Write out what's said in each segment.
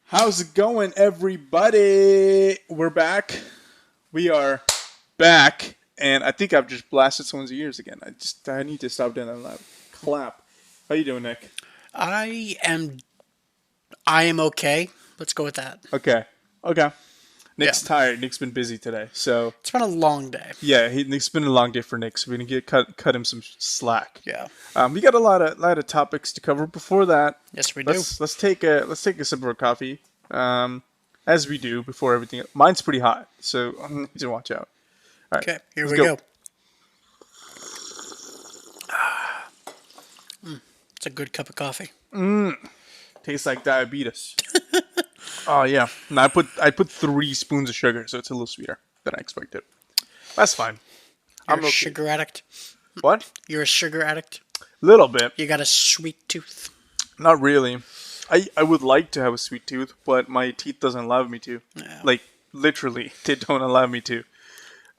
How's it going, everybody? We're back. We are back, and I think I've just blasted someone's ears again. I need to stop doing that loud clap. How you doing, Nick? I am I am okay. Let's go with that. Okay, okay. Yeah. Nick's tired. Nick's been busy today, so It's been a long day. yeah, Nick's been a long day for Nick. So we're gonna cut him some slack. Yeah. We got a lot of topics to cover. Before that, Yes, we do. let's take a sip of our coffee. As we do before everything. Mine's pretty hot, so I need to watch out. All right, Okay, here let's we go. go. It's a good cup of coffee. Tastes like diabetes. Oh yeah. No, I put 3 spoons of sugar, so it's a little sweeter than I expected. That's fine. You're I'm a okay. sugar addict. What? You're a sugar addict. Little bit. You got a sweet tooth. Not really. I would like to have a sweet tooth, but my teeth doesn't allow me to. Yeah. Like literally, they don't allow me to.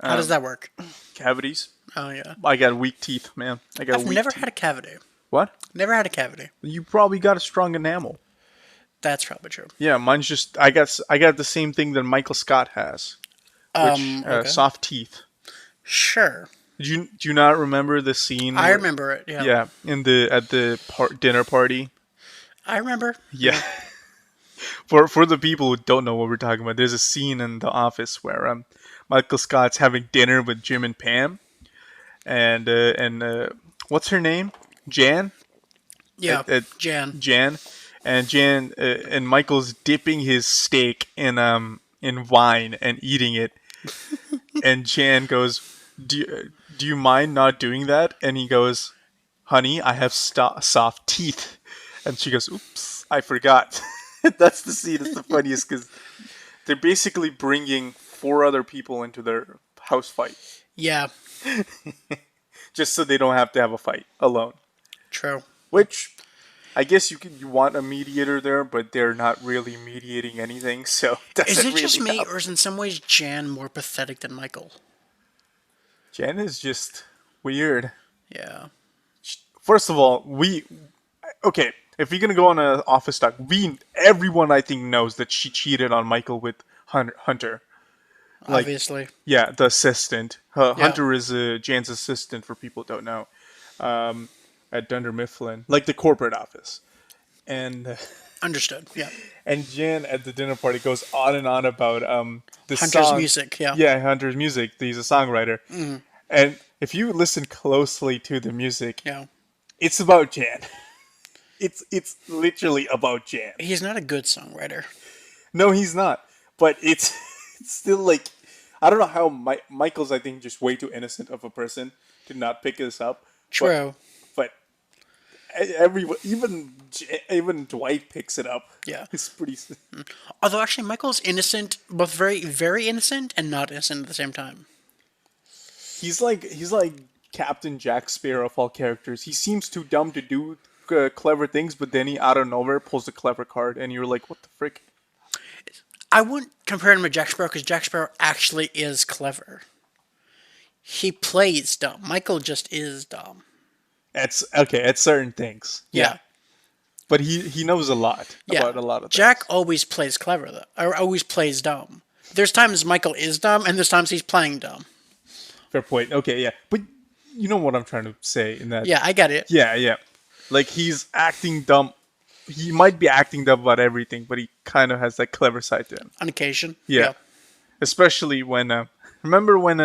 How does that work? Cavities. Oh yeah. I got weak teeth, man. I got I've weak never teeth. had a cavity. What? Never had a cavity. You probably got a strong enamel. That's probably true. Yeah, mine's just I got the same thing that Michael Scott has, which Okay. soft teeth. Sure. Do you not remember the scene? I where- remember it. Yeah. Yeah, at the dinner party. I remember. Yeah. For the people who don't know what we're talking about, there's a scene in The Office where Michael Scott's having dinner with Jim and Pam, and what's her name? Jan. Yeah. Uh, uh, Jan. Jan and Michael's dipping his steak in wine and eating it, and Jan goes, "Do you mind not doing that?" And he goes, "Honey, I have soft teeth," and she goes, "Oops, I forgot." That's the scene. It's the funniest because they're basically bringing 4 other people into their house fight Yeah. just so they don't have to have a fight alone. True. Which I guess you want a mediator there, but they're not really mediating anything, so it doesn't Is it really just me, help. or is in some ways Jan more pathetic than Michael? Jen is just weird. Yeah. First of all, okay. If you're gonna go on an office talk, everyone I think knows that she cheated on Michael with Hunter. Like, Obviously. yeah, the assistant. Yeah. Hunter is Jan's assistant for people who don't know. At Dunder Mifflin, like the corporate office, and Understood. Yeah. and Jan at the dinner party goes on and on about the Hunter's song. music. Yeah. Yeah, Hunter's music. He's a songwriter, and if you listen closely to the music, Yeah. it's about Jan. It's literally about Jan. He's not a good songwriter. No, he's not. But it's it's still like I don't know how Michael's I think just way too innocent of a person to not pick this up. True. But everyone, even Dwight picks it up. Yeah. It's pretty. Although actually Michael's innocent, both very, very innocent and not innocent at the same time. He's like Captain Jack Sparrow of all characters. He seems too dumb to do clever things, but then he out of nowhere pulls a clever card, and you're like, what the frick? I wouldn't compare him to Jack Sparrow because Jack Sparrow actually is clever. He plays dumb. Michael just is dumb. It's okay at certain things. Yeah. But he knows a lot Yeah. about a lot of Jack things. always plays clever though, or always plays dumb. There's times Michael is dumb, and there's times he's playing dumb. Fair point. Okay, yeah. But you know what I'm trying to say in that. Yeah, I get it. Yeah. Like he's acting dumb. He might be acting dumb about everything, but he kind of has that clever side to him. On occasion. Yeah. Especially when remember when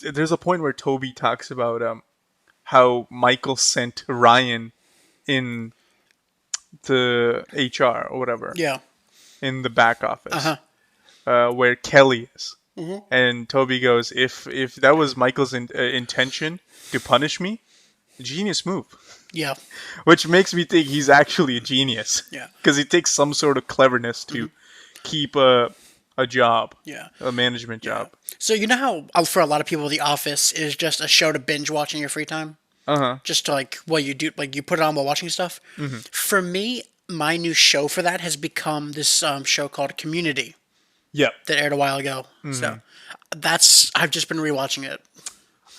there's a point where Toby talks about how Michael sent Ryan in the HR or whatever Yeah. in the back office Uh-huh. where Kelly is. And Toby goes, if that was Michael's intention to punish me, genius move. Yeah. Which makes me think he's actually a genius. Yeah. Because he takes some sort of cleverness to keep a job, Yeah. a management job. So you know how for a lot of people, The Office is just a show to binge watch in your free time. Just to like you do, like you put it on while watching stuff. For me, my new show for that has become this show called Community Yeah. that aired a while ago. So I've just been rewatching it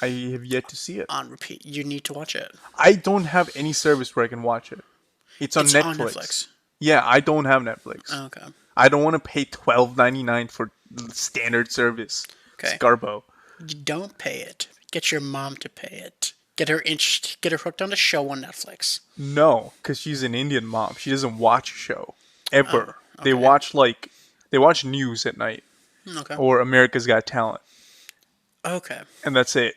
I have yet to see it. on repeat. You need to watch it. I don't have any service where I can watch it. It's on It's Netflix. on Netflix. Yeah, I don't have Netflix. Okay. I don't want to pay $12.99 for standard service. Okay. Scarbo. You don't pay it. Get your mom to pay it. Get her hooked on a show on Netflix. No, because she's an Indian mom. She doesn't watch a show Oh, ever. okay. They watch news at night Okay. or America's Got Talent, Okay. and that's it.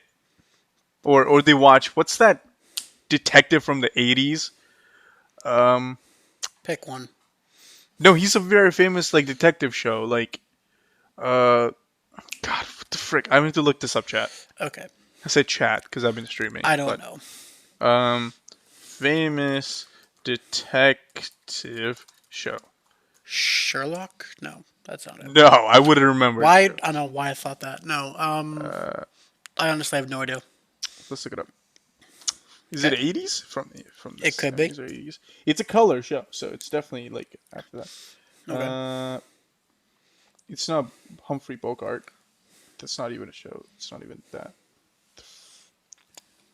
Or they watch what's that detective from the 80s? Um, Pick one. no, he's a very famous like detective show. Like, God, what the frick? I need to look this up, chat. Okay. I said chat because I've been streaming. I don't know. Famous detective show. Sherlock? No, that's not it. No, I wouldn't remember. Why? I don't know why I thought that. No. I honestly have no idea. Let's look it up. Is it Okay. 80s from the It could be. 70s or 80s? It's a color show, so it's definitely like after that. Okay. It's not Humphrey Bogart. That's not even a show. It's not even that.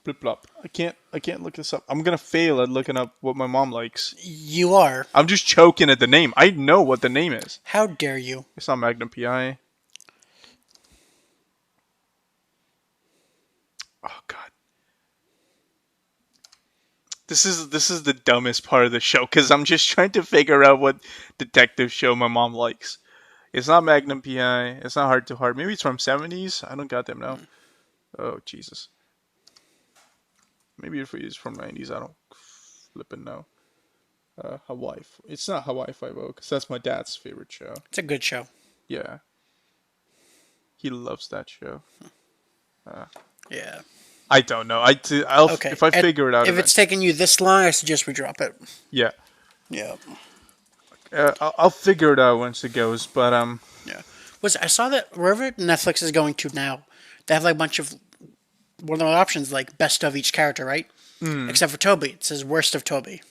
Blip blop. I can't look this up. I'm gonna fail at looking up what my mom likes. You are. I'm just choking at the name. I know what the name is. How dare you? It's not Magnum PI. Oh God. This is the dumbest part of the show because I'm just trying to figure out what detective show my mom likes. It's not Magnum PI. It's not Heart to Heart. Maybe it's from 70s. I don't got them now. Oh Jesus. Maybe if it's from 90s. I don't flipping know. Hawaii. It's not Hawaii Five-O because that's my dad's favorite show. It's a good show. Yeah. He loves that show. Yeah. I don't know. Okay. If I figure it out. If it's taking you this long, I suggest we drop it. Yeah. Yeah. I'll figure it out once it goes. But Yeah. I saw that wherever Netflix is going to now, they have like a bunch of one of the options like best of each character, right? Except for Toby, it says worst of Toby.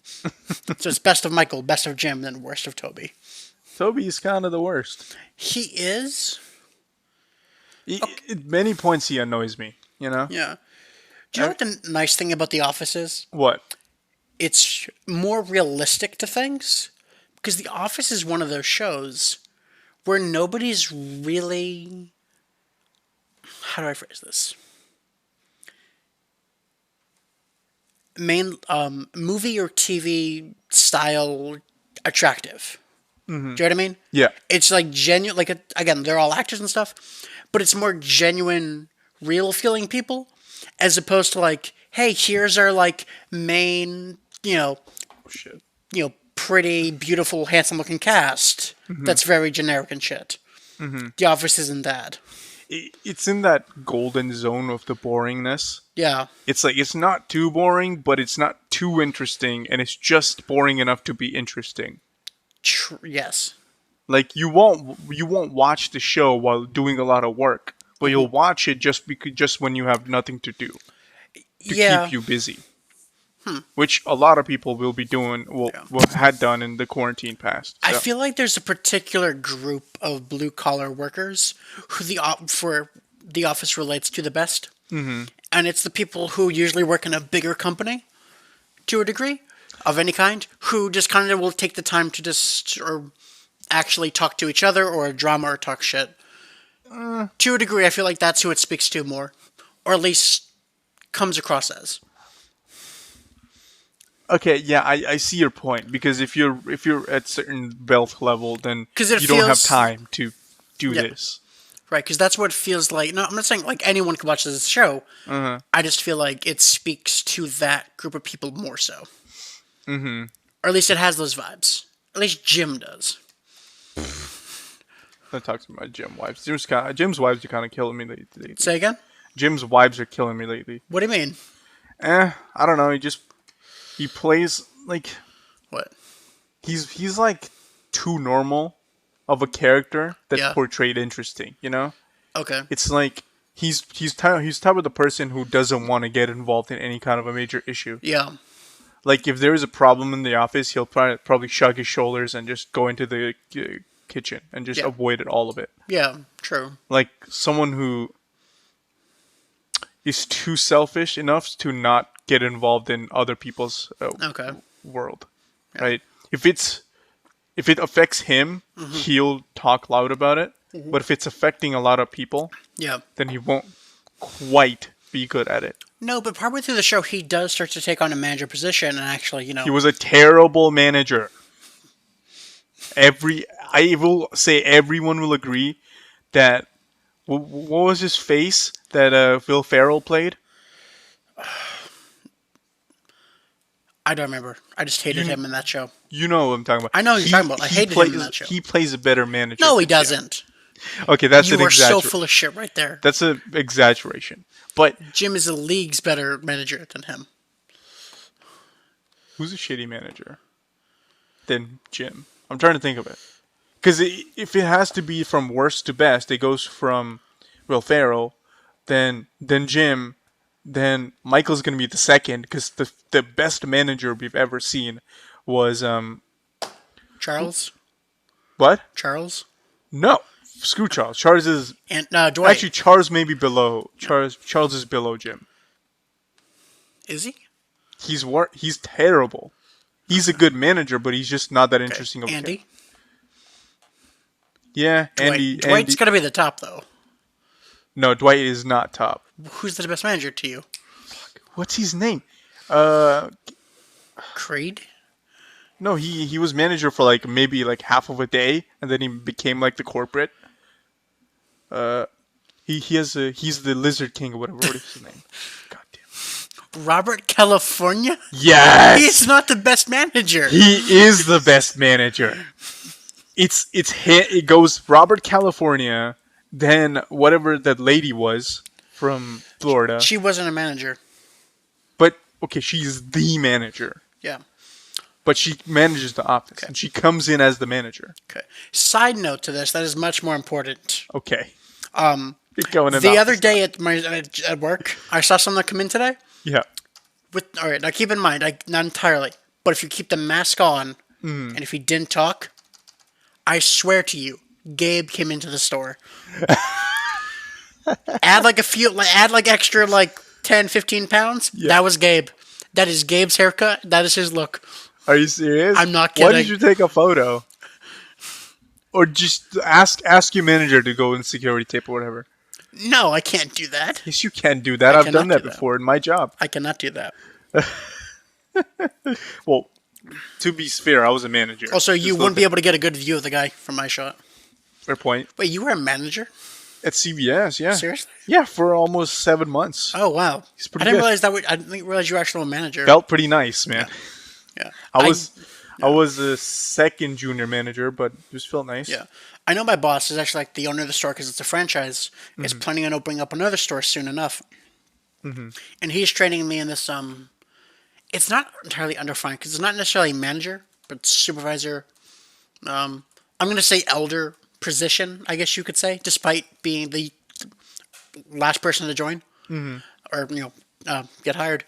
So it's best of Michael, best of Jim, then worst of Toby. Toby's kind of the worst. He is. At many points he annoys me. You know. Yeah. Do you know what the nice thing about The Office is? What? It's more realistic to things. Because The Office is one of those shows where nobody's really. How do I phrase this? Movie or TV style attractive. Do you know what I mean? Yeah. It's like genuine. Again, they're all actors and stuff, but it's more genuine, real feeling people, as opposed to like, hey, here's our like main, Oh shit. pretty, beautiful, handsome looking cast. That's very generic and shit. The Office isn't that. It's in that golden zone of the boringness. Yeah. It's like it's not too boring, but it's not too interesting, and it's just boring enough to be interesting. Yes. Like you won't watch the show while doing a lot of work, but you'll watch it just when you have nothing to do to keep you busy. Which a lot of people will be doing, had done in the quarantine past. So. I feel like there's a particular group of blue collar workers who the Office relates to the best, and it's the people who usually work in a bigger company, to a degree, of any kind, who just kind of will take the time to just or actually talk to each other or drama or talk shit. To a degree, I feel like that's who it speaks to more, or at least comes across as. Okay, yeah, I see your point because if you're at certain belt level, then you don't have time to do this. Right, because that's what it feels like. No, I'm not saying like anyone can watch this show. I just feel like it speaks to that group of people more so. Or at least it has those vibes. At least Jim does. Don't talk to my Jim wives. Jim's wives are kind of killing me lately. Say again? Jim's wives are killing me lately. What do you mean? I don't know. He plays like What? he's like too normal of a character that's portrayed interesting, you know? Okay. It's like he's type of the person who doesn't want to get involved in any kind of a major issue. Yeah. Like if there is a problem in the office, he'll probably shrug his shoulders and just go into the kitchen and just avoid all of it. Yeah, true. Like someone who is too selfish enough to not get involved in other people's world, right? If it's if it affects him, he'll talk loud about it. But if it's affecting a lot of people, Yeah. then he won't quite be good at it. No, but partway through the show, he does start to take on a manager position, and actually, He was a terrible manager. I will say everyone will agree that. What was his face that Will Ferrell played? I don't remember. I just hated him in that show. You know what I'm talking about. I know what you're talking about. I hated him in that show. He plays a better manager. No, he doesn't. Okay, that's You an are exaggeration. so full of shit right there. That's an exaggeration. But Jim is a league's better manager than him. who's a shitty manager than Jim? I'm trying to think of it. Because if it has to be from worst to best, it goes from Will Ferrell, then Jim, then Michael's going to be the second. Because the best manager we've ever seen was Charles? what? Charles? No, screw Charles. Charles is And Dwight. actually Charles may be below. Charles is below Jim. Is he? He's terrible. He's a good manager, but he's just not that interesting of a kid. Andy? Yeah, Andy. Dwight's got to be the top, though. No, Dwight is not top. Who's the best manager to you? What's his name? Creed? No, he was manager for maybe half of a day, and then he became the corporate. He's the Lizard King or whatever. What is his name? God damn. Robert California? Yes. He's not the best manager. He is the best manager. It goes Robert California, then whatever that lady was from Florida. She wasn't a manager. But okay, she's the manager. Yeah. But she manages the office, and she comes in as the manager. Okay. Side note to this, that is much more important. Okay. You're going in the other day at work, I saw someone come in today. Yeah. All right, now keep in mind, not entirely, but if you keep the mask on, and if he didn't talk, I swear to you, Gabe came into the store. add extra 10, 15 pounds. Yeah. That was Gabe. That is Gabe's haircut. That is his look. Are you serious? I'm not kidding. Why did you take a photo? Or just ask your manager to go in security tape or whatever. No, I can't do that. Yes, you can do that. I've done that before in my job. I cannot do that. Well, to be fair, I was a manager. Also, you wouldn't be able to get a good view of the guy from my shot. Fair point. Wait, you were a manager? At CBS, yeah. Seriously? Yeah, for almost 7 months. Oh, wow. He's pretty I didn't good. realize that. I didn't realize you were actually a manager. Felt pretty nice, man. Yeah. I was a second junior manager, but it just felt nice. Yeah. I know my boss is actually the owner of the store because it's a franchise. Is planning on opening up another store soon enough. Mm-hmm. And he's training me in this. It's not entirely underfined because it's not necessarily manager, but supervisor. I'm going to say elder position, I guess you could say, despite being the last person to join or get hired,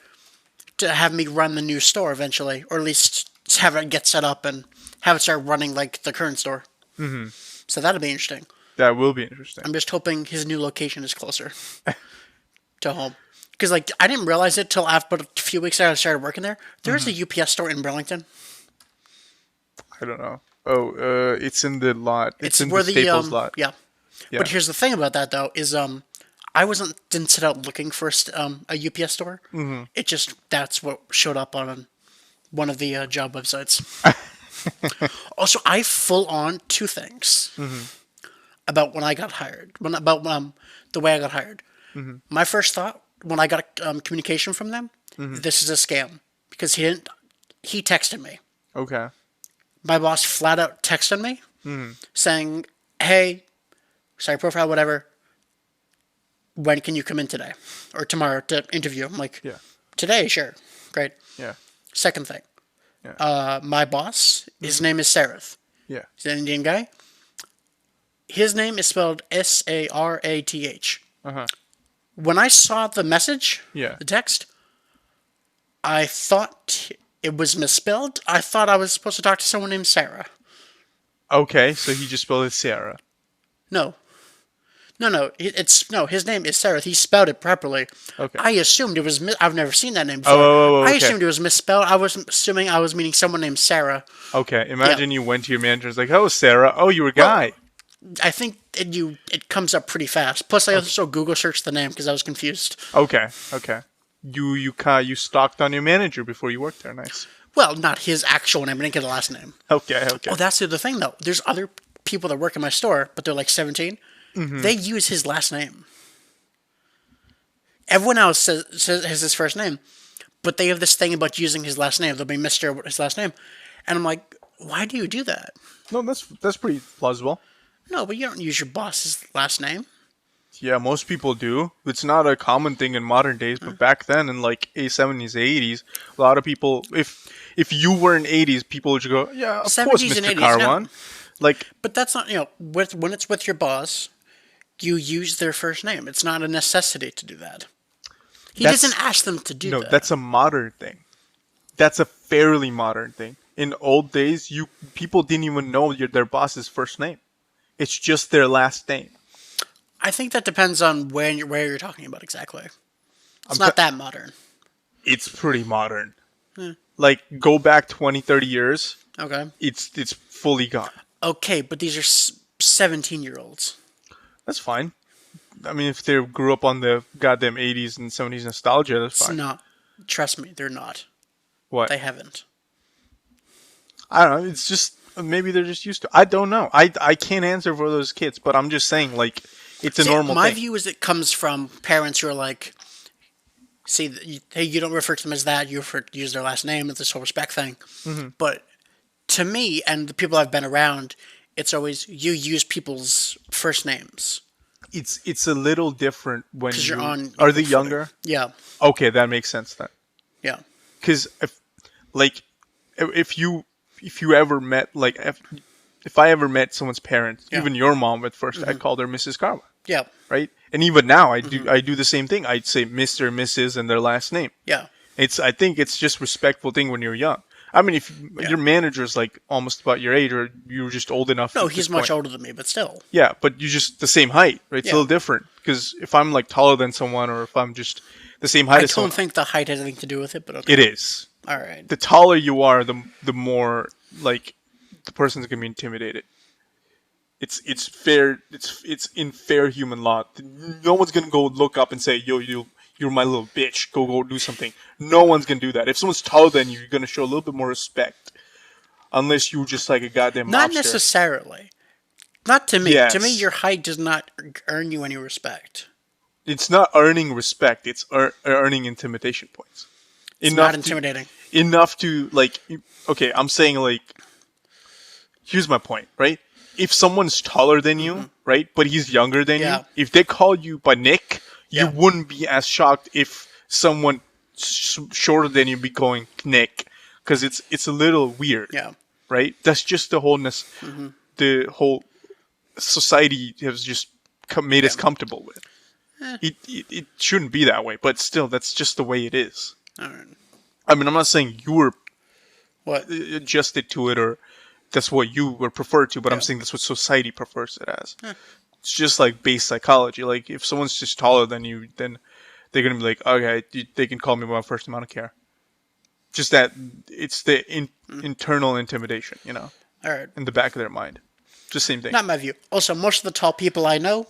to have me run the new store eventually, or at least have it get set up and have it start running like the current store. Mm-hmm. So that'll be interesting. That will be interesting. I'm just hoping his new location is closer to home. Because I didn't realize it till after a few weeks after I started working there. There's a UPS store in Burlington. I don't know. Oh, it's in the lot. It's in where the Staples lot. Yeah. But here's the thing about that though is I didn't set out looking for a UPS store. Mm-hmm. It just that's what showed up on one of the job websites. Also, I full on two things about when I got hired. The way I got hired. Mm-hmm. My first thought when I got communication from them, this is a scam because he texted me. Okay. My boss flat out texted me saying, "Hey, sorry, profile, whatever. When can you come in today or tomorrow to interview?" I'm like, yeah. Today, sure, great. Yeah. Second thing, my boss, his name is Sarath. Yeah. He's an Indian guy. His name is spelled Sarath. Uh-huh. When I saw the message, the text, I thought it was misspelled. I thought I was supposed to talk to someone named Sarah. Okay, so he just spelled it Sarah. No. No, his name is Sarah. He spelled it properly. Okay. I assumed it was. I've never seen that name Oh, before. oh, oh, I okay. assumed it was misspelled. I was assuming I was meaning someone named Sarah. Okay. Yeah. Imagine you went to your manager, and was like, "Oh, Sarah. Oh, you were a Well, guy." I think it comes up pretty fast. Plus, I Okay. also Google searched the name because I was confused. Okay. Okay. You stalked on your manager before you worked there. Nice. Well, not his actual name. I didn't get the last name. Okay. Okay. Oh, that's the other thing though. There's other people that work in my store, but they're like 17. They use his last name. Everyone else has his first name, but they have this thing about using his last name. They'll be Mister his last name, and I'm like, why do you do that? No, that's pretty plausible. No, but you don't use your boss's last name. Yeah, most people do. It's not a common thing in modern days, but back then in like '70s, '80s, a lot of people, if you were in '80s, people would just go, "Yeah, of course, 70s and Mr. 80s, no. Carwan." Like, But that's not when it's with your boss, you use their first name. It's not a necessity to do that. He That's- doesn't ask them to do no, that. that's a modern thing. That's a fairly modern thing. In old days, people didn't even know their boss's first name. It's just their last name. I think that depends on where you're talking about exactly. It's I'm not ta- that modern. It's pretty modern. Like, go back 20, 30 years, Okay. it's fully gone. Okay, but these are 17-year-olds. That's fine. I mean, if they grew up on the goddamn 80s and 70s nostalgia, that's It's fine. not. Trust me, they're not. What? They haven't. I don't know. It's just maybe they're just used to. I don't know. I can't answer for those kids, but I'm just saying like it's a See, normal my thing. view is it comes from parents who are like, see, hey, you don't refer to them as that. You use their last name. It's this whole respect thing. But to me and the people I've been around, it's always you use people's first names It's a little different when because you're on. are they equal footing. younger? Yeah, Okay, that makes sense then. yeah, Because if you ever met like if I ever met someone's parents, Yeah. even your mom at 1st I called her Mrs. Carla, yeah, right? And even now I do the same thing. I'd say Mr., Mrs. and their last name. yeah. I think it's just respectful thing when you're young. I mean, if your manager's like almost about your age, or you're just old enough. No, at he's this much point. older than me, but still. Yeah, but you're just the same height, right? It's Yeah. a little different because if I'm like taller than someone, or if I'm just the same height I as someone, don't think the height has anything to do with it, but okay. it is. All right. The taller you are, the more like the person's gonna be intimidated. It's fair. It's in fair human law. No one's gonna go look up and say, "Yo, you're my little bitch. Go do something." No one's gonna do that. If someone's taller than you, you're gonna show a little bit more respect. Unless you're just like a goddamn Not mobster. necessarily. Not to me. Yes. To me, your height does not earn you any respect. It's not earning respect. It's earning intimidation points. It's not intimidating. Enough to like. Okay, I'm saying like. Here's my point, right? If someone's taller than you, right, but he's younger than Yeah. you, if they call you by Nick, Yeah. you wouldn't be as shocked if someone shorter than you be going Nick, because it's a little weird, Yeah. right? That's just the wholeness, the whole society has just made us comfortable with. It shouldn't be that way, but still, that's just the way it is. All right. I mean, I'm not saying you were What? adjusted to it or that's what you were preferred to, but I'm Yeah. saying that's what society prefers it as. It's just like base psychology. Like if someone's just taller than you, then they're gonna be like, okay, they can call me by my first name, I don't care. Just that it's the internal intimidation, All right. in the back of their mind. Just same thing. Not my view. Also, most of the tall people I know,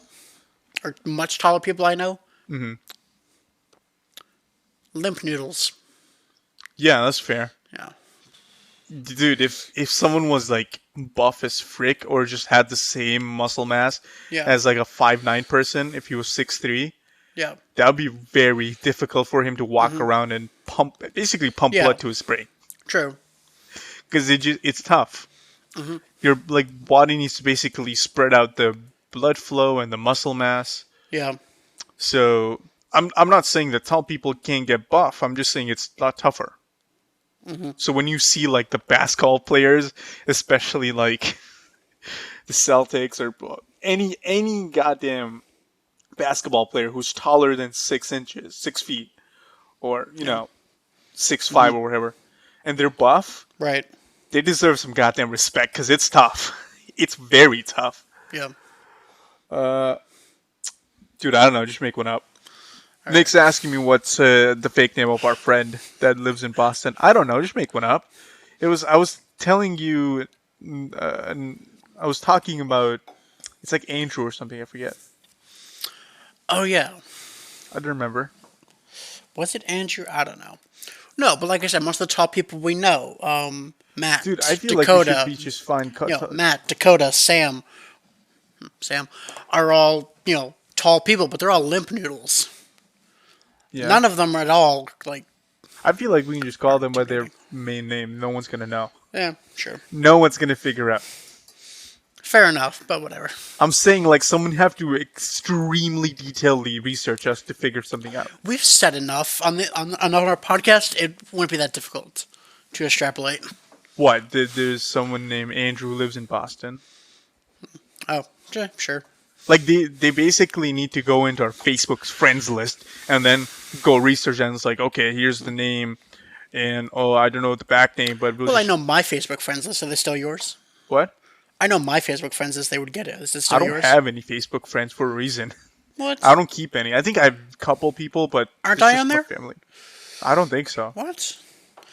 or much taller people I know, limp noodles. Yeah, that's fair. Yeah. Dude, if someone was like buff as frick or just had the same muscle mass Yeah. as like a 5'9" person, if he was 6'3", Yeah. that would be very difficult for him to walk around and basically pump Yeah. blood to his brain. True. Because it's tough. Your like body needs to basically spread out the blood flow and the muscle mass. Yeah. So I'm not saying that tall people can't get buff. I'm just saying it's a lot tougher. So when you see like the basketball players, especially like the Celtics or any goddamn basketball player who's taller than 6 inches, 6 feet, or 6'5" or whatever, and they're buff, Right. they deserve some goddamn respect because it's tough. It's very tough. Yeah. Dude, I don't know. Just make one up. Nick's asking me what's the fake name of our friend that lives in Boston. I don't know. Just make one up. I was telling you. I was talking about. It's like Andrew or something. I forget. Oh yeah. I don't remember. Was it Andrew? I don't know. No, but like I said, most of the top people we know, Matt, Dude, I feel like we should Dakota, be just fine. Matt, Dakota, Sam, are all tall people, but they're all limp noodles. Yeah. None of them are at all like. I feel like we can just call them by their main name. No one's gonna know. Yeah, sure. No one's gonna figure out. Fair enough, but whatever. I'm saying like someone have to extremely detailedly research us to figure something out. We've said enough on our podcast. It wouldn't be that difficult to extrapolate. What? There's someone named Andrew who lives in Boston. Oh, yeah, sure. Like they basically need to go into our Facebook's friends list and then go research and it's like, okay, here's the name, and I don't know the back name, but I know my Facebook friends list. Are they still yours? What? I know my Facebook friends list. They would get it. Is it still yours? I don't have any Facebook friends for a reason. What? I don't keep any. I think I have a couple people, but aren't I on there? Family. I don't think so. What?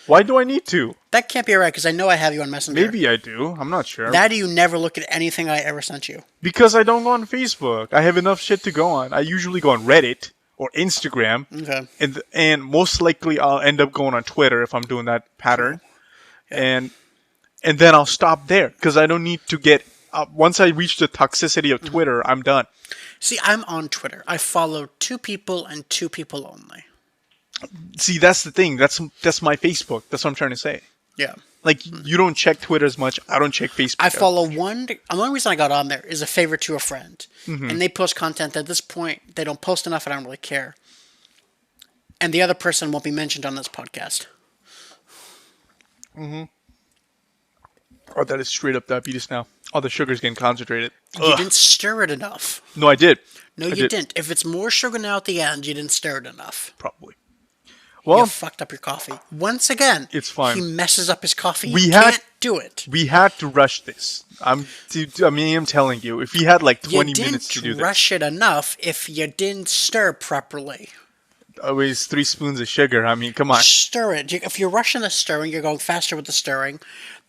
Why do I need to? That can't be right because I know I have you on Messenger. Maybe I do. I'm not sure. That you never look at anything I ever sent you. Because I don't go on Facebook. I have enough shit to go on. I usually go on Reddit or Instagram. Okay. And most likely I'll end up going on Twitter if I'm doing that pattern. Yeah. And then I'll stop there because I don't need to get... once I reach the toxicity of Twitter, I'm done. See, I'm on Twitter. I follow 2 people and 2 people only. See, that's the thing. That's my Facebook. That's what I'm trying to say. Yeah. Like, you don't check Twitter as much. I don't check Facebook. I follow one... The only reason I got on there is a favor to a friend. Mm-hmm. And they post content. At this point, they don't post enough and I don't really care. And the other person won't be mentioned on this podcast. Mm-hmm. Oh, that is straight up diabetes now. Oh, the sugar's getting concentrated. You didn't stir it enough. No, I did. No, you didn't. If it's more sugar now at the end, you didn't stir it enough. Probably. Well, you fucked up your coffee. Once again, it's fine. He messes up his coffee. He can't do it. We had to rush this. I'm telling you, if we had like 20 minutes to do this. You didn't rush it enough if you didn't stir properly. Always 3 spoons of sugar. I mean, come on. Stir it. If you're rushing the stirring, you're going faster with the stirring,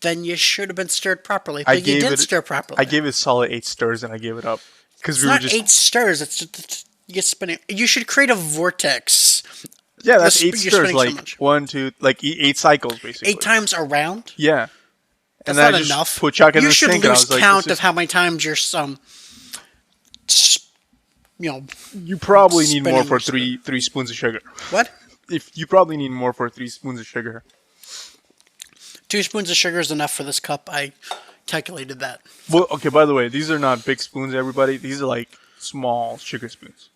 then you should have been stirred properly. But you didn't stir properly. I gave it solid 8 stirs and I gave it up. It's not 8 stirs. It's just, you're spinning. You should create a vortex. Yeah, that's 8 stirs. Like so 1, 2, like 8 cycles basically. 8 times around? Yeah. That's not enough. Put Chuck in you the should sink lose count of how many times you're you probably need more for 3 spoons of sugar. What? If you probably need more for 3 spoons of sugar. 2 spoons of sugar is enough for this cup. I calculated that. Well, okay, by the way, these are not big spoons, everybody. These are like small sugar spoons.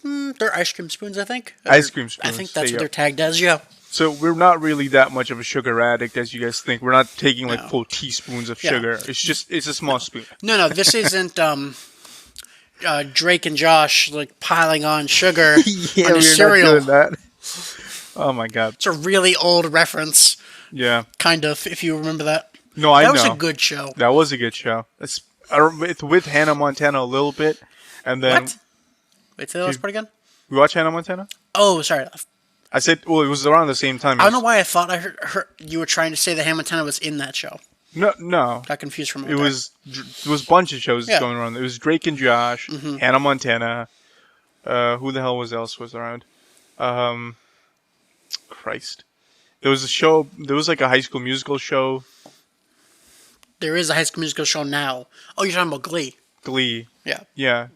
They're ice cream spoons, I think. Ice cream spoons. I think that's what they're tagged as, yeah. So we're not really that much of a sugar addict as you guys think. We're not taking like full teaspoons of sugar. It's a small spoon. No, this isn't Drake and Josh like piling on sugar yeah, on a cereal. Not doing that. Oh my god. It's a really old reference. Yeah. Kind of, if you remember that. No, I know. That was a good show. That was a good show. It's with Hannah Montana a little bit, and then... What? Wait, say that last part again? You watch Hannah Montana? Oh, sorry. I said, well, it was around the same time. I don't know why I thought I heard you were trying to say that Hannah Montana was in that show. No. Got confused from it. Was a bunch of shows going around. It was Drake and Josh, Hannah Montana. Who the hell else was around? Christ. There was a show. There was like a High School Musical show. There is a High School Musical show now. Oh, you're talking about Glee. Glee. Yeah. Yeah.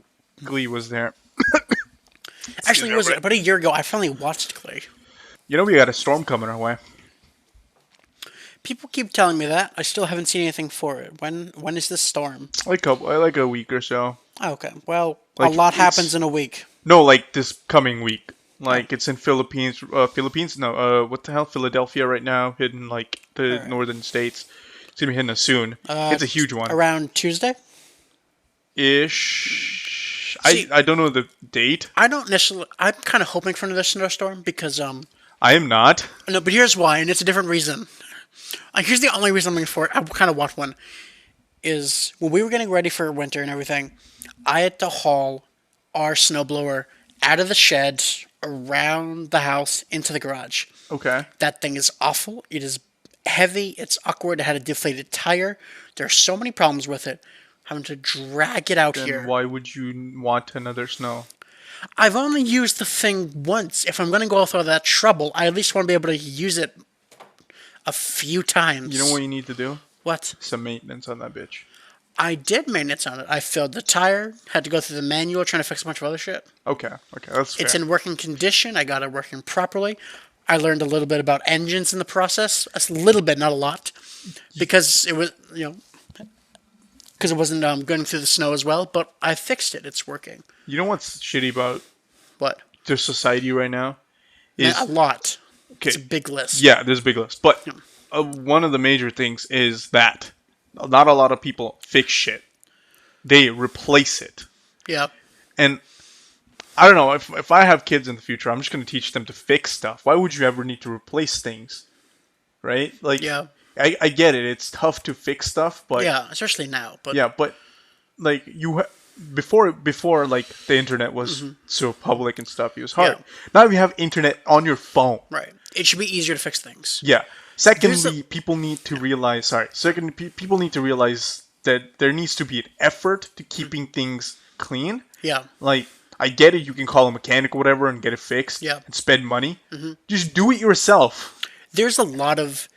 Glee was there. Actually, it was about a year ago. I finally watched Glee. You know, we got a storm coming our way. People keep telling me that. I still haven't seen anything for it. When is this storm? Like a week or so. Oh, okay. Well, like, a lot happens in a week. No, like this coming week. Like it's in Philippines. No, what the hell? Philadelphia right now, hitting like the northern states. It's gonna be hitting us soon. It's a huge one. Around Tuesday? Ish. I don't know the date. I don't necessarily. I'm kind of hoping for another snowstorm because I am not. No, but here's why, and it's a different reason. Here's the only reason I'm looking for it. I kind of want one. Is when we were getting ready for winter and everything, I had to haul our snowblower out of the shed, around the house, into the garage. Okay. That thing is awful. It is heavy. It's awkward. It had a deflated tire. There are so many problems with it. Having to drag it out Then here. why would you want another snow? I've only used the thing once. If I'm going to go through that trouble, I at least want to be able to use it a few times. You know what you need to do? What? Some maintenance on that bitch. I did maintenance on it. I filled the tire, had to go through the manual trying to fix a bunch of other shit. Okay, that's fair. It's in working condition. I got it working properly. I learned a little bit about engines in the process. A little bit, not a lot. Because it was, because it wasn't going through the snow as well, but I fixed it. It's working. You know what's shitty about What? the society right now? Man, a lot. Okay. It's a big list. Yeah, there's a big list. But one of the major things is that not a lot of people fix shit. They replace it. Yeah. And I don't know, if I have kids in the future, I'm just going to teach them to fix stuff. Why would you ever need to replace things? Right? Like, Yeah. I get it. It's tough to fix stuff, but Yeah, especially now. But yeah, but like before like the internet was so public and stuff, it was hard. Yeah. Now you have internet on your phone. right. It should be easier to fix things. Yeah. Secondly, people need to realize. People need to realize that there needs to be an effort to keeping things clean. Yeah. Like, I get it. You can call a mechanic or whatever and get it fixed. Yeah. And spend money. Just do it yourself. There's a lot of.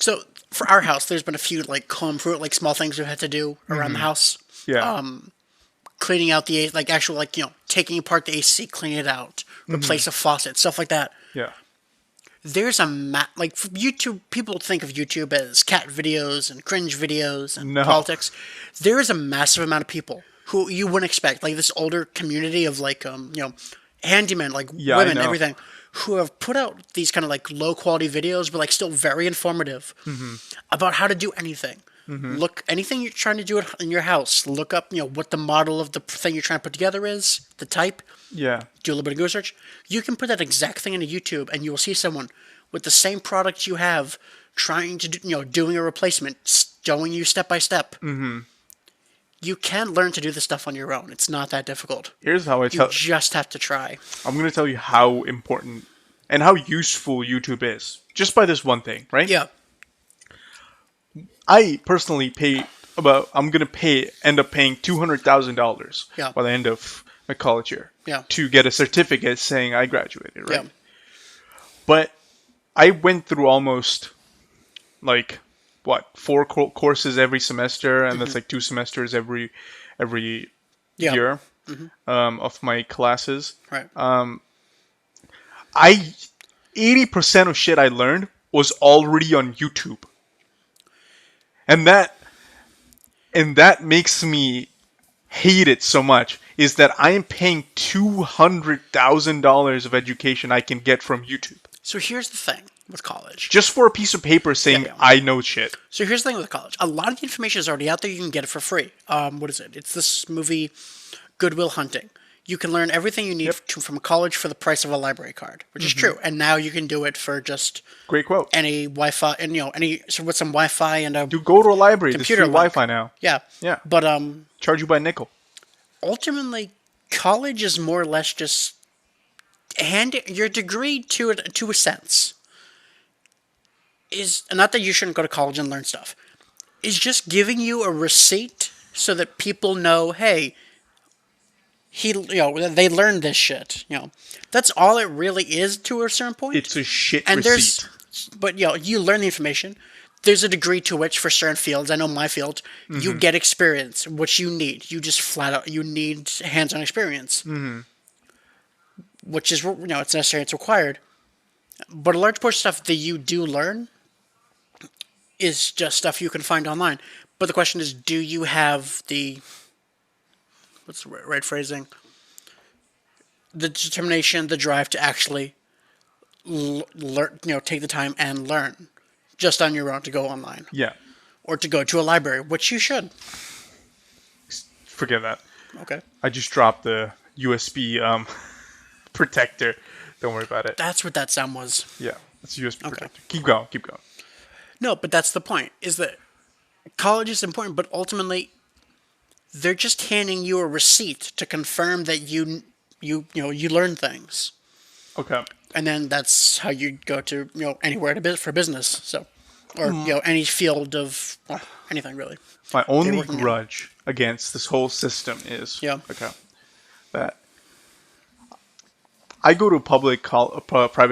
So for our house, there's been a few like home fruit, like small things we've had to do around the house. Yeah. Cleaning out the like actual like taking apart the AC, clean it out, replace a faucet, stuff like that. Yeah. There's like for YouTube. People think of YouTube as cat videos and cringe videos and No. politics. There is a massive amount of people who you wouldn't expect, like this older community of like handymen, like Yeah, I women, know. everything, who have put out these kind of like low quality videos, but like still very informative about how to do anything. Look, anything you're trying to do in your house, look up, what the model of the thing you're trying to put together is, the type, Yeah. do a little bit of Google search. You can put that exact thing into YouTube, and you will see someone with the same product you have trying to do, doing a replacement, showing you step by step. You can learn to do this stuff on your own. It's not that difficult. Here's how I You tell. just have to try. I'm gonna tell you how important and how useful YouTube is, just by this one thing, right? Yeah. I personally I'm gonna end up paying $200,000 Yeah. by the end of my college year. Yeah. To get a certificate saying I graduated, right? Yeah. But I went through almost like four courses every semester, and that's like 2 semesters every Yeah. year of my classes. Right. 80% of shit I learned was already on YouTube. And that makes me hate it so much, is that I am paying $200,000 of education I can get from YouTube. So here's the thing with college. Just for a piece of paper saying Yeah. I know shit. So here's the thing with college. A lot of the information is already out there. You can get it for free. What is it? It's this movie, Good Will Hunting. You can learn everything you need from college for the price of a library card, which is true. And now you can do it for just Great quote. any Wi-Fi and with some Wi-Fi and a You go to a library. There's computer free link. Wi-Fi now. Yeah. Yeah. But Charge you by nickel. ultimately, college is more or less just hand your degree to a sense. Is not that you shouldn't go to college and learn stuff. Is just giving you a receipt so that people know, hey, they learned this shit. That's all it really is to a certain point. It's a shit and receipt. But you learn the information. There's a degree to which, for certain fields, I know my field, you get experience, which you need. You just flat out you need hands-on experience, which is it's necessary, it's required. But a large portion of stuff that you do learn is just stuff you can find online. But the question is, do you have what's the right phrasing? The determination, the drive to actually learn, take the time and learn just on your own, to go online. Yeah. Or to go to a library, which you should. Forget that. Okay. I just dropped the USB protector. Don't worry about it. That's what that sound was. Yeah, it's a USB protector. Keep going. No, but that's the point, is that college is important, but ultimately, they're just handing you a receipt to confirm that you learn things, Okay. and then that's how you go to anywhere for business. So, or any field of anything really My you're only working in. grudge against this whole system is Yeah. okay that I go to private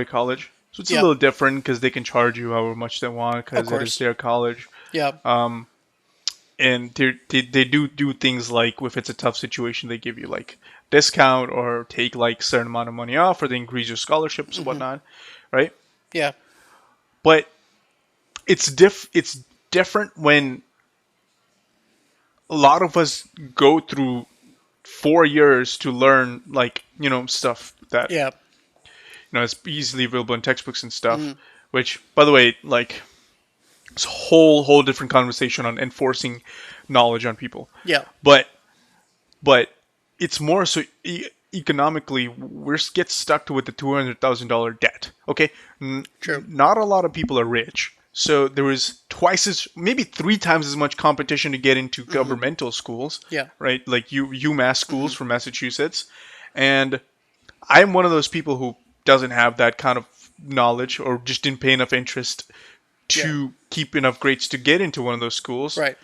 college, so it's a Yeah. little different because they can charge you however much they want Of because it is course. their college. Yeah. And they do things like if it's a tough situation, they give you like discount or take like certain amount of money off, or they increase your scholarships and whatnot, right? Yeah. But it's different when a lot of us go through 4 years to learn like stuff that Yeah. is easily available in textbooks and stuff. Which, by the way, like it's a whole different conversation on enforcing knowledge on people. Yeah. But but it's more so economically we're get stuck to with the $200,000 debt. Okay, True. not a lot of people are rich, so there is twice as maybe three times as much competition to get into governmental schools, Yeah. right? Like UMass schools from Massachusetts, and I'm one of those people who doesn't have that kind of knowledge or just didn't pay enough interest Yeah. to keep enough grades to get into one of those schools. Right.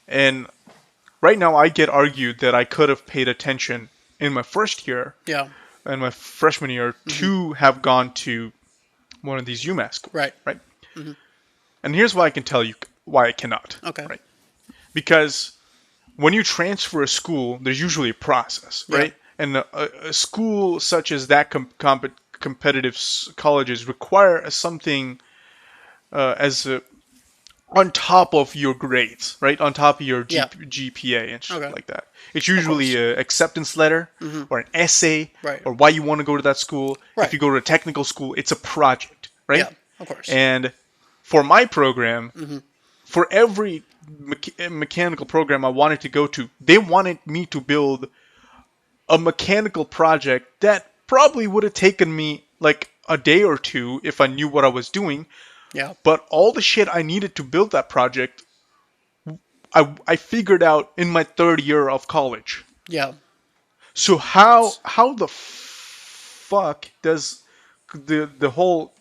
And right now, I get argued that I could have paid attention in my first year Yeah. and my freshman year to have gone to one of these UMass schools, Right. right? And here's why I can tell you why I cannot, Okay. right? Because when you transfer a school, there's usually a process, Yeah. right? And a school such as that competitive colleges require something as a on top of your grades, right? On top of your Yeah. GPA and shit Okay. like that. It's Of usually course. an acceptance letter or an essay Right. or why you want to go to that school. If Right. you go to a technical school, it's a project, right? Yeah. Of course. And for my program, for every mechanical program I wanted to go to, they wanted me to build a mechanical project that probably would have taken me like a day or two if I knew what I was doing. Yeah. But all the shit I needed to build that project I figured out in my third year of college. Yeah. So That's how the fuck does the whole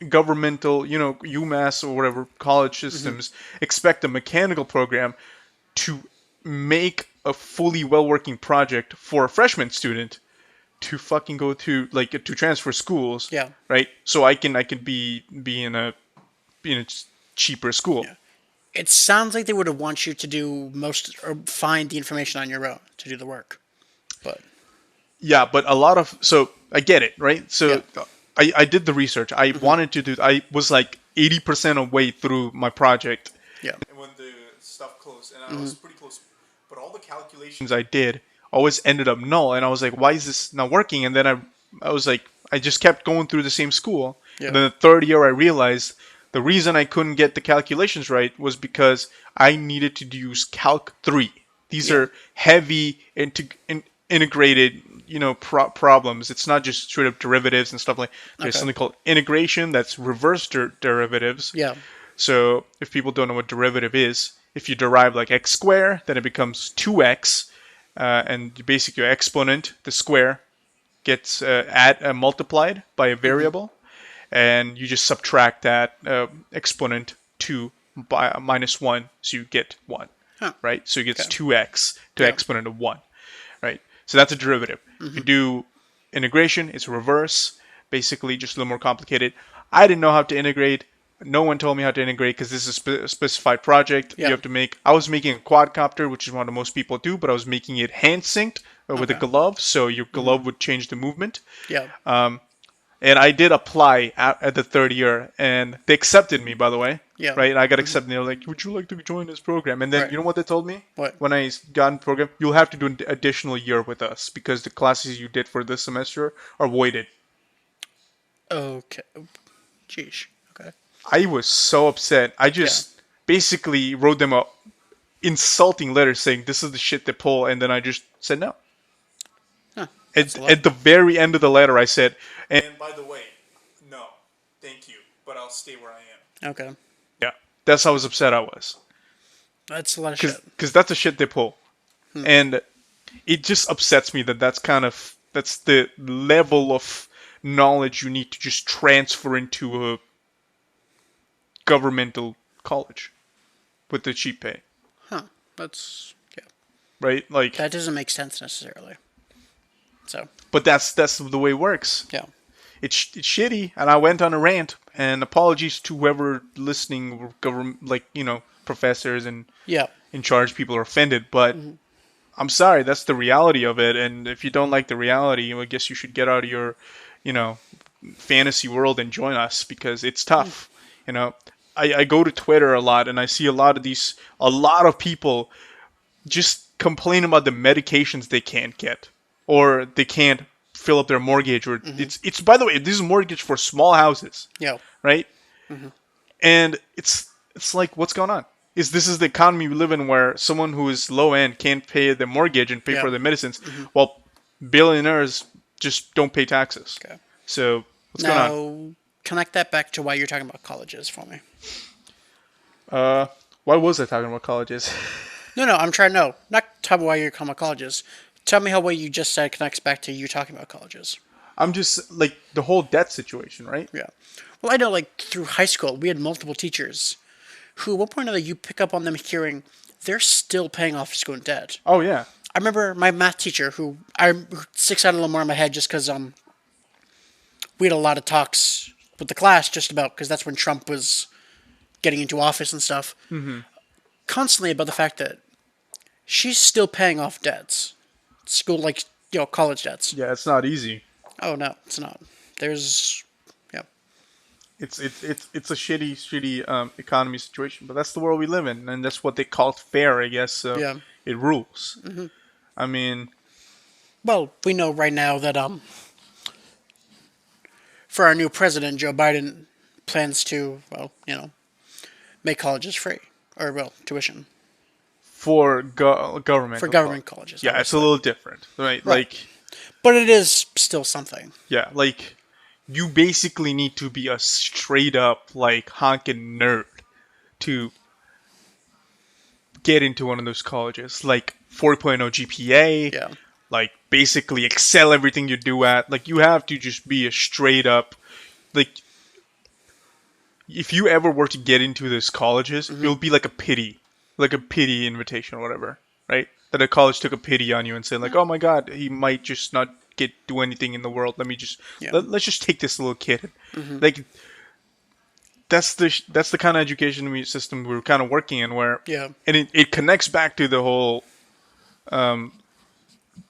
governmental, UMass or whatever college systems expect a mechanical program to make a fully well working project for a freshman student to fucking go to like to transfer schools, yeah. right? So I can be in a cheaper school. Yeah. It sounds like they would have want you to do most or find the information on your own to do the work. But Yeah, but a lot of so I get it, right? yeah. So I did the research. I wanted to do. I was like 80% of way through my project Yeah. when the stuff closed, and I was pretty close. But all the calculations I did always ended up null, and I was like, why is this not working? And then I was like, I just kept going through the same school, and Yeah. then the third year I realized the reason I couldn't get the calculations right was because I needed to use Calc 3. These Yeah. are heavy integrated, problems. It's not just straight up derivatives and stuff like. There's Okay. something called integration that's reverse derivatives. Yeah. So if people don't know what derivative is, if you derive like x squared, then it becomes 2x, and basically your exponent, the square, gets multiplied by a variable, and you just subtract that exponent 2 by -1, so you get 1, Huh. right? So it gets Okay. 2x to Yeah. exponent of 1, right? So that's a derivative. If you do integration, it's reverse, basically just a little more complicated. I didn't know how to integrate. No one told me how to integrate because this is a specified project. You Yeah. have to make. I was making a quadcopter, which is what most people do, but I was making it hand synced with a Okay. glove, so your glove would change the movement. Yeah. And I did apply at the third year, and they accepted me, by the way. Yeah. Right? And I got accepted. And they were like, "Would you like to join this program?" And then Right. you know what they told me? What? When I got in the program, you'll have to do an additional year with us because the classes you did for this semester are voided. Okay. Jeez. Okay. I was so upset. I Yeah. just basically wrote them a insulting letter saying this is the shit they pull, and then I just said no. Huh. That's At, a lot. at the very end of the letter, I said, "And by the way, no, thank you, but I'll stay where I am." Okay. Yeah, that's how upset I was. That's a lot of shit. Because that's the shit they pull, and it just upsets me that that's the level of knowledge you need to just transfer into a governmental college with the cheap pay, Huh. That's yeah. right? Like, That doesn't make sense necessarily. So but that's the way it works. yeah. It's shitty, and I went on a rant. And apologies to whoever listening, government, like, professors and Yeah. in charge people are offended, but I'm sorry, that's the reality of it. And if you don't like the reality, I guess you should get out of your, you know, fantasy world and join us because it's tough. You know, I go to Twitter a lot and I see a lot of people just complain about the medications they can't get or they can't fill up their mortgage or it's by the way, this is a mortgage for small houses, Yeah. right? And it's like, what's going on? This is the economy we live in where someone who is low end can't pay their mortgage and pay Yeah. for their medicines, while billionaires just don't pay taxes. Okay. So what's going on? Now connect that back to why you're talking about colleges for me. Why was I talking about colleges? No, I'm trying. No, not tell me why you're talking about colleges. Tell me how what you just said connects back to you talking about colleges. I'm just like the whole debt situation, right? Yeah. Well, I know, like through high school, we had multiple teachers who, at one point or another, you pick up on them hearing they're still paying off student debt. Oh yeah. I remember my math teacher, who I sticks out a little more in my head just because we had a lot of talks with the class just about because that's when Trump was getting into office and stuff. Constantly about the fact that she's still paying off debts, school like college debts. Yeah, it's not easy. Oh no, it's not. There's yeah. It's a shitty economy situation, but that's the world we live in, and that's what they call fair, I guess. So Yeah. it rules. I mean, Well, we know right now that for our new president, Joe Biden plans to make colleges free or tuition for government. for government colleges. Yeah, it's a obviously. little different, right? Right. Like, But it is still something. yeah, like you basically need to be a straight up like honking nerd to get into one of those colleges, like 4.0 GPA. Yeah. Like basically excel everything you do at. Like you have to just be a straight up, like if you ever were to get into those colleges, it'll be like a pity invitation or whatever, right? That a college took a pity on you and said like, oh my god, he might just not do anything in the world. Let me just let's just take this little kid. Like that's the kind of education system we're kind of working in where and it connects back to the whole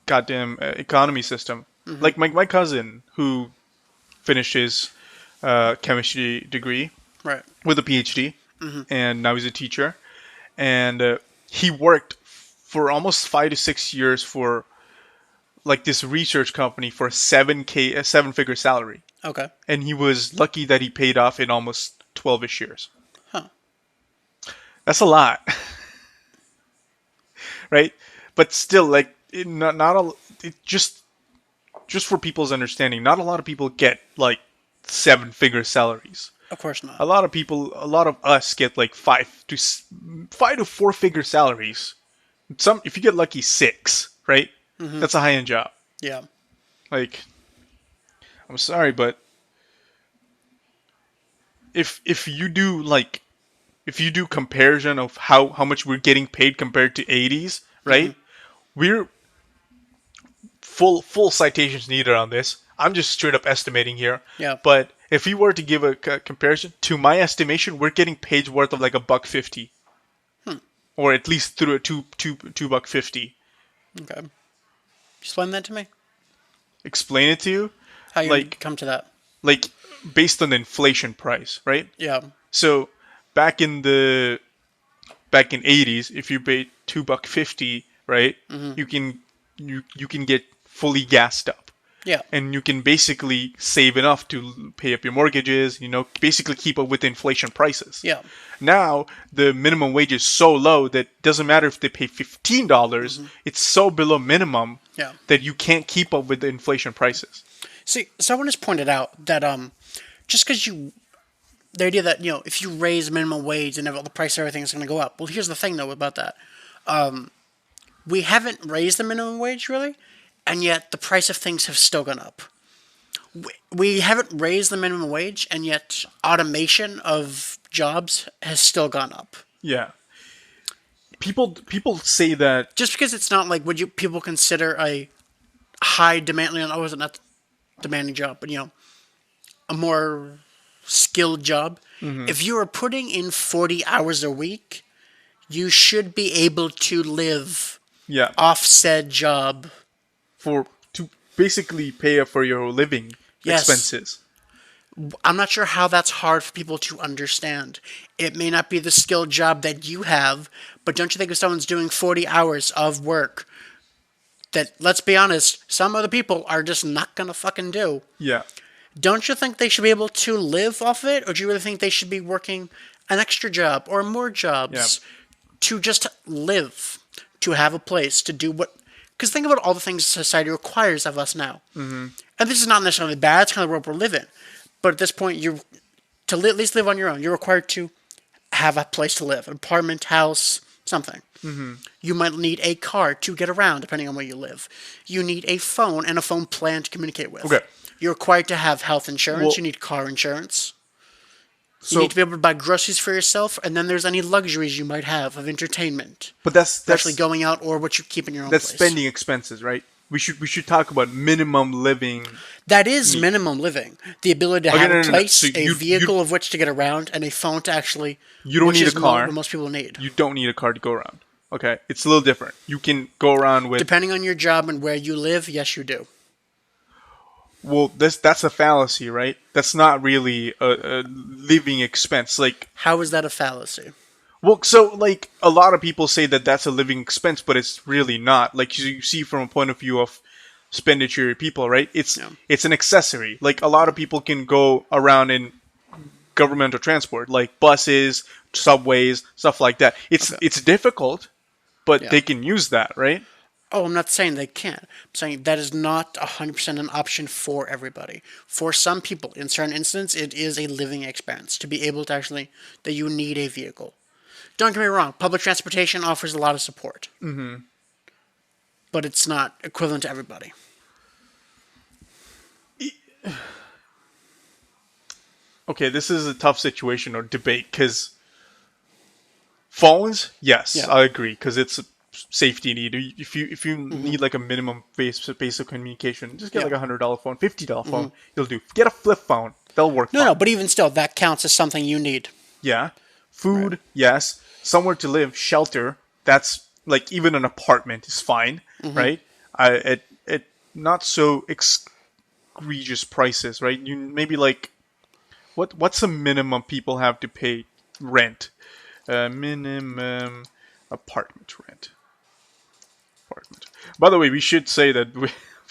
goddamn economy system. Like my cousin who finished his chemistry degree Right. with a PhD, and now he's a teacher, and he worked for almost 5 to 6 years for like this research company for a 7-figure salary, Okay. and he was lucky that he paid off in almost 12ish years. Huh. That's a lot, right? But still, like just for people's understanding, not a lot of people get like 7-figure salaries. Of course not. A lot of us get like 5 to 4-figure salaries. If you get lucky, 6, right? That's a high-end job. Yeah. Like, I'm sorry, but if you do comparison of how much we're getting paid compared to 80s, right? We're full citations needed on this. I'm just straight up estimating here. Yeah. But if you were to give a comparison, to my estimation, we're getting page worth of like $1.50, or at least through a $2.50. Okay. Explain that to me. Explain it to you, How you like come to that? like based on the inflation price, right? Yeah. So back in 80s, if you paid $2.50, right, you can get fully gassed up. Yeah. And you can basically save enough to pay up your mortgages, basically keep up with inflation prices. Yeah. Now, the minimum wage is so low that it doesn't matter if they pay $15, it's so below minimum that you can't keep up with the inflation prices. See, someone has pointed out that just because you the idea that if you raise minimum wage and the price of everything is going to go up. Well, here's the thing though about that. We haven't raised the minimum wage really, and yet the price of things have still gone up. We haven't raised the minimum wage, and yet automation of jobs has still gone up. Yeah. People say that Just because it's not like, would you people consider a high demand? Oh, is it not demanding job, but a more skilled job? If you are putting in 40 hours a week, you should be able to live yeah, off said job. for to basically pay for your living Yes. expenses. I'm not sure how that's hard for people to understand. It may not be the skilled job that you have, but don't you think if someone's doing 40 hours of work that, let's be honest, some other people are just not going to fucking do? Yeah. Don't you think they should be able to live off of it? Or do you really think they should be working an extra job or more jobs to just live, to have a place, to do what... Because think about all the things society requires of us now. Mm-hmm. And this is not necessarily bad, it's kind of the world we're living. But at this point, at least live on your own, you're required to have a place to live, an apartment, house, something. Mm-hmm. You might need a car to get around, depending on where you live. You need a phone and a phone plan to communicate with. Okay. You're required to have health insurance. Well, you need car insurance. So, You need to be able to buy groceries for yourself, and then there's any luxuries you might have of entertainment. but that's Actually going out or what you keep in your own that's place. spending expenses, right? We should talk about minimum living. That is minimum living. The ability to have a place, So a vehicle of which to get around, and a phone to actually... You don't need a car. What most people need. You don't need a car to go around. Okay, it's a little different. You can go around with... Depending on your job and where you live, yes, you do. Well, that's a fallacy, right? That's not really a living expense. Like, How is that a fallacy? well, so like a lot of people say that that's a living expense, but it's really not. Like you see from a point of view of expenditure people, right? It's an accessory. Like a lot of people can go around in governmental transport, like buses, subways, stuff like that. It's difficult, but they can use that, right? Oh, I'm not saying they can't. I'm saying that is not 100% an option for everybody. For some people, in certain instances, it is a living expense to be able to actually, that you need a vehicle. Don't get me wrong, public transportation offers a lot of support. Mm-hmm. But it's not equivalent to everybody. Okay, this is a tough situation or debate because phones, yes, Yeah. I agree because it's a safety need. If you need like a minimum basic communication, just get like $100 phone, $50 phone, you'll do. Get a flip phone, they'll work. No, but even still, that counts as something you need. Yeah, food, yes, somewhere to live, shelter. That's like even an apartment is fine, right? At not so egregious prices, right? You maybe like what's the minimum people have to pay rent? Minimum apartment rent. Apartment. By the way, we should say that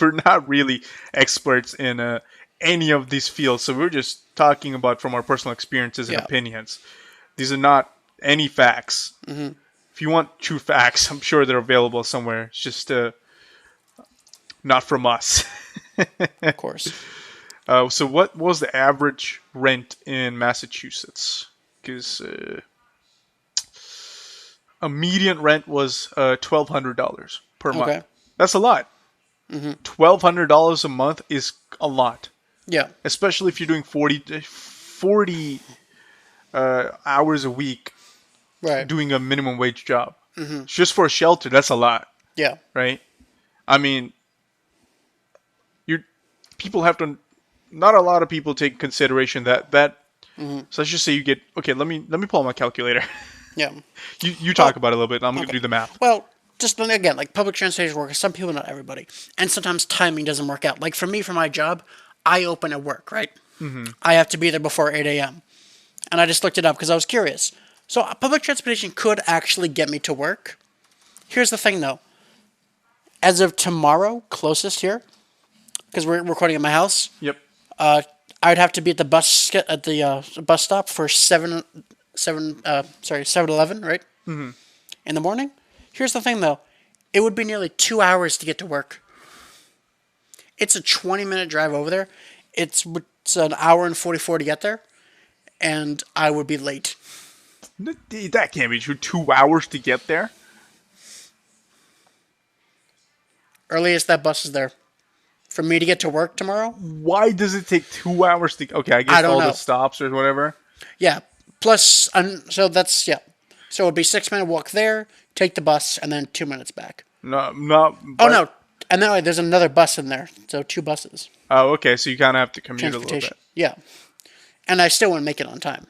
we're not really experts in any of these fields, so we're just talking about from our personal experiences and opinions. These are not any facts. Mm-hmm. If you want true facts, I'm sure they're available somewhere. It's just not from us. Of course. So what was the average rent in Massachusetts? Because a median rent was $1,200 per month. Okay. That's a lot. Mm-hmm. $1,200 a month is a lot. Yeah. Especially if you're doing 40 hours a week Right. doing a minimum wage job. Mm-hmm. Just for a shelter, that's a lot. Yeah. Right? I mean, people have to... Not a lot of people take consideration that... So let's just say you get... Okay, let me pull out my calculator. Yeah. You talk about it a little bit. I'm going to do the math. Well, just again, like public transportation workers, some people, not everybody. And sometimes timing doesn't work out. Like for me, for my job, I open at work, right? Mm-hmm. I have to be there before 8 a.m. And I just looked it up because I was curious. So public transportation could actually get me to work. Here's the thing, though. As of tomorrow, closest here, because we're recording at my house. Yep. I'd have to be at the bus stop for 7-Eleven, right? Mm-hmm. In the morning. Here's the thing, though. It would be nearly 2 hours to get to work. It's a 20-minute drive over there. It's an hour and 44 to get there. and I would be late. That can't be true. 2 hours to get there? Earliest that bus is there. For me to get to work tomorrow? Why does it take 2 hours to... Okay, I I guess don't all the know. stops or whatever. Yeah. Plus, so that's, yeah. So it would be 6 minute walk there, take the bus, and then 2 minutes back. No, no. Oh, no. And then there's another bus in there. So 2 buses. Oh, okay. So you kind of have to commute a little bit. Transportation. Yeah. And I still wouldn't make it on time.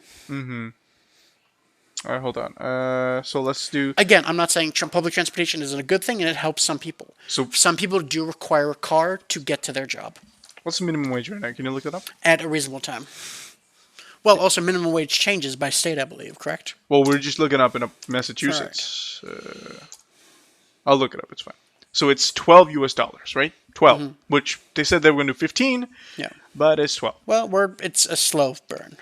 All right, hold on. So let's do... Again, I'm not saying public transportation isn't a good thing, and it helps some people. So Some people do require a car to get to their job what's the minimum wage right now? Can you look it up? at a reasonable time. Well, also minimum wage changes by state, I believe. Correct? Well, we're just looking up in Massachusetts. I'll look it up. It's fine. So it's 12 US dollars, right? 12, which they said they were going to do 15, Yeah. but it's 12. Well, it's a slow burn.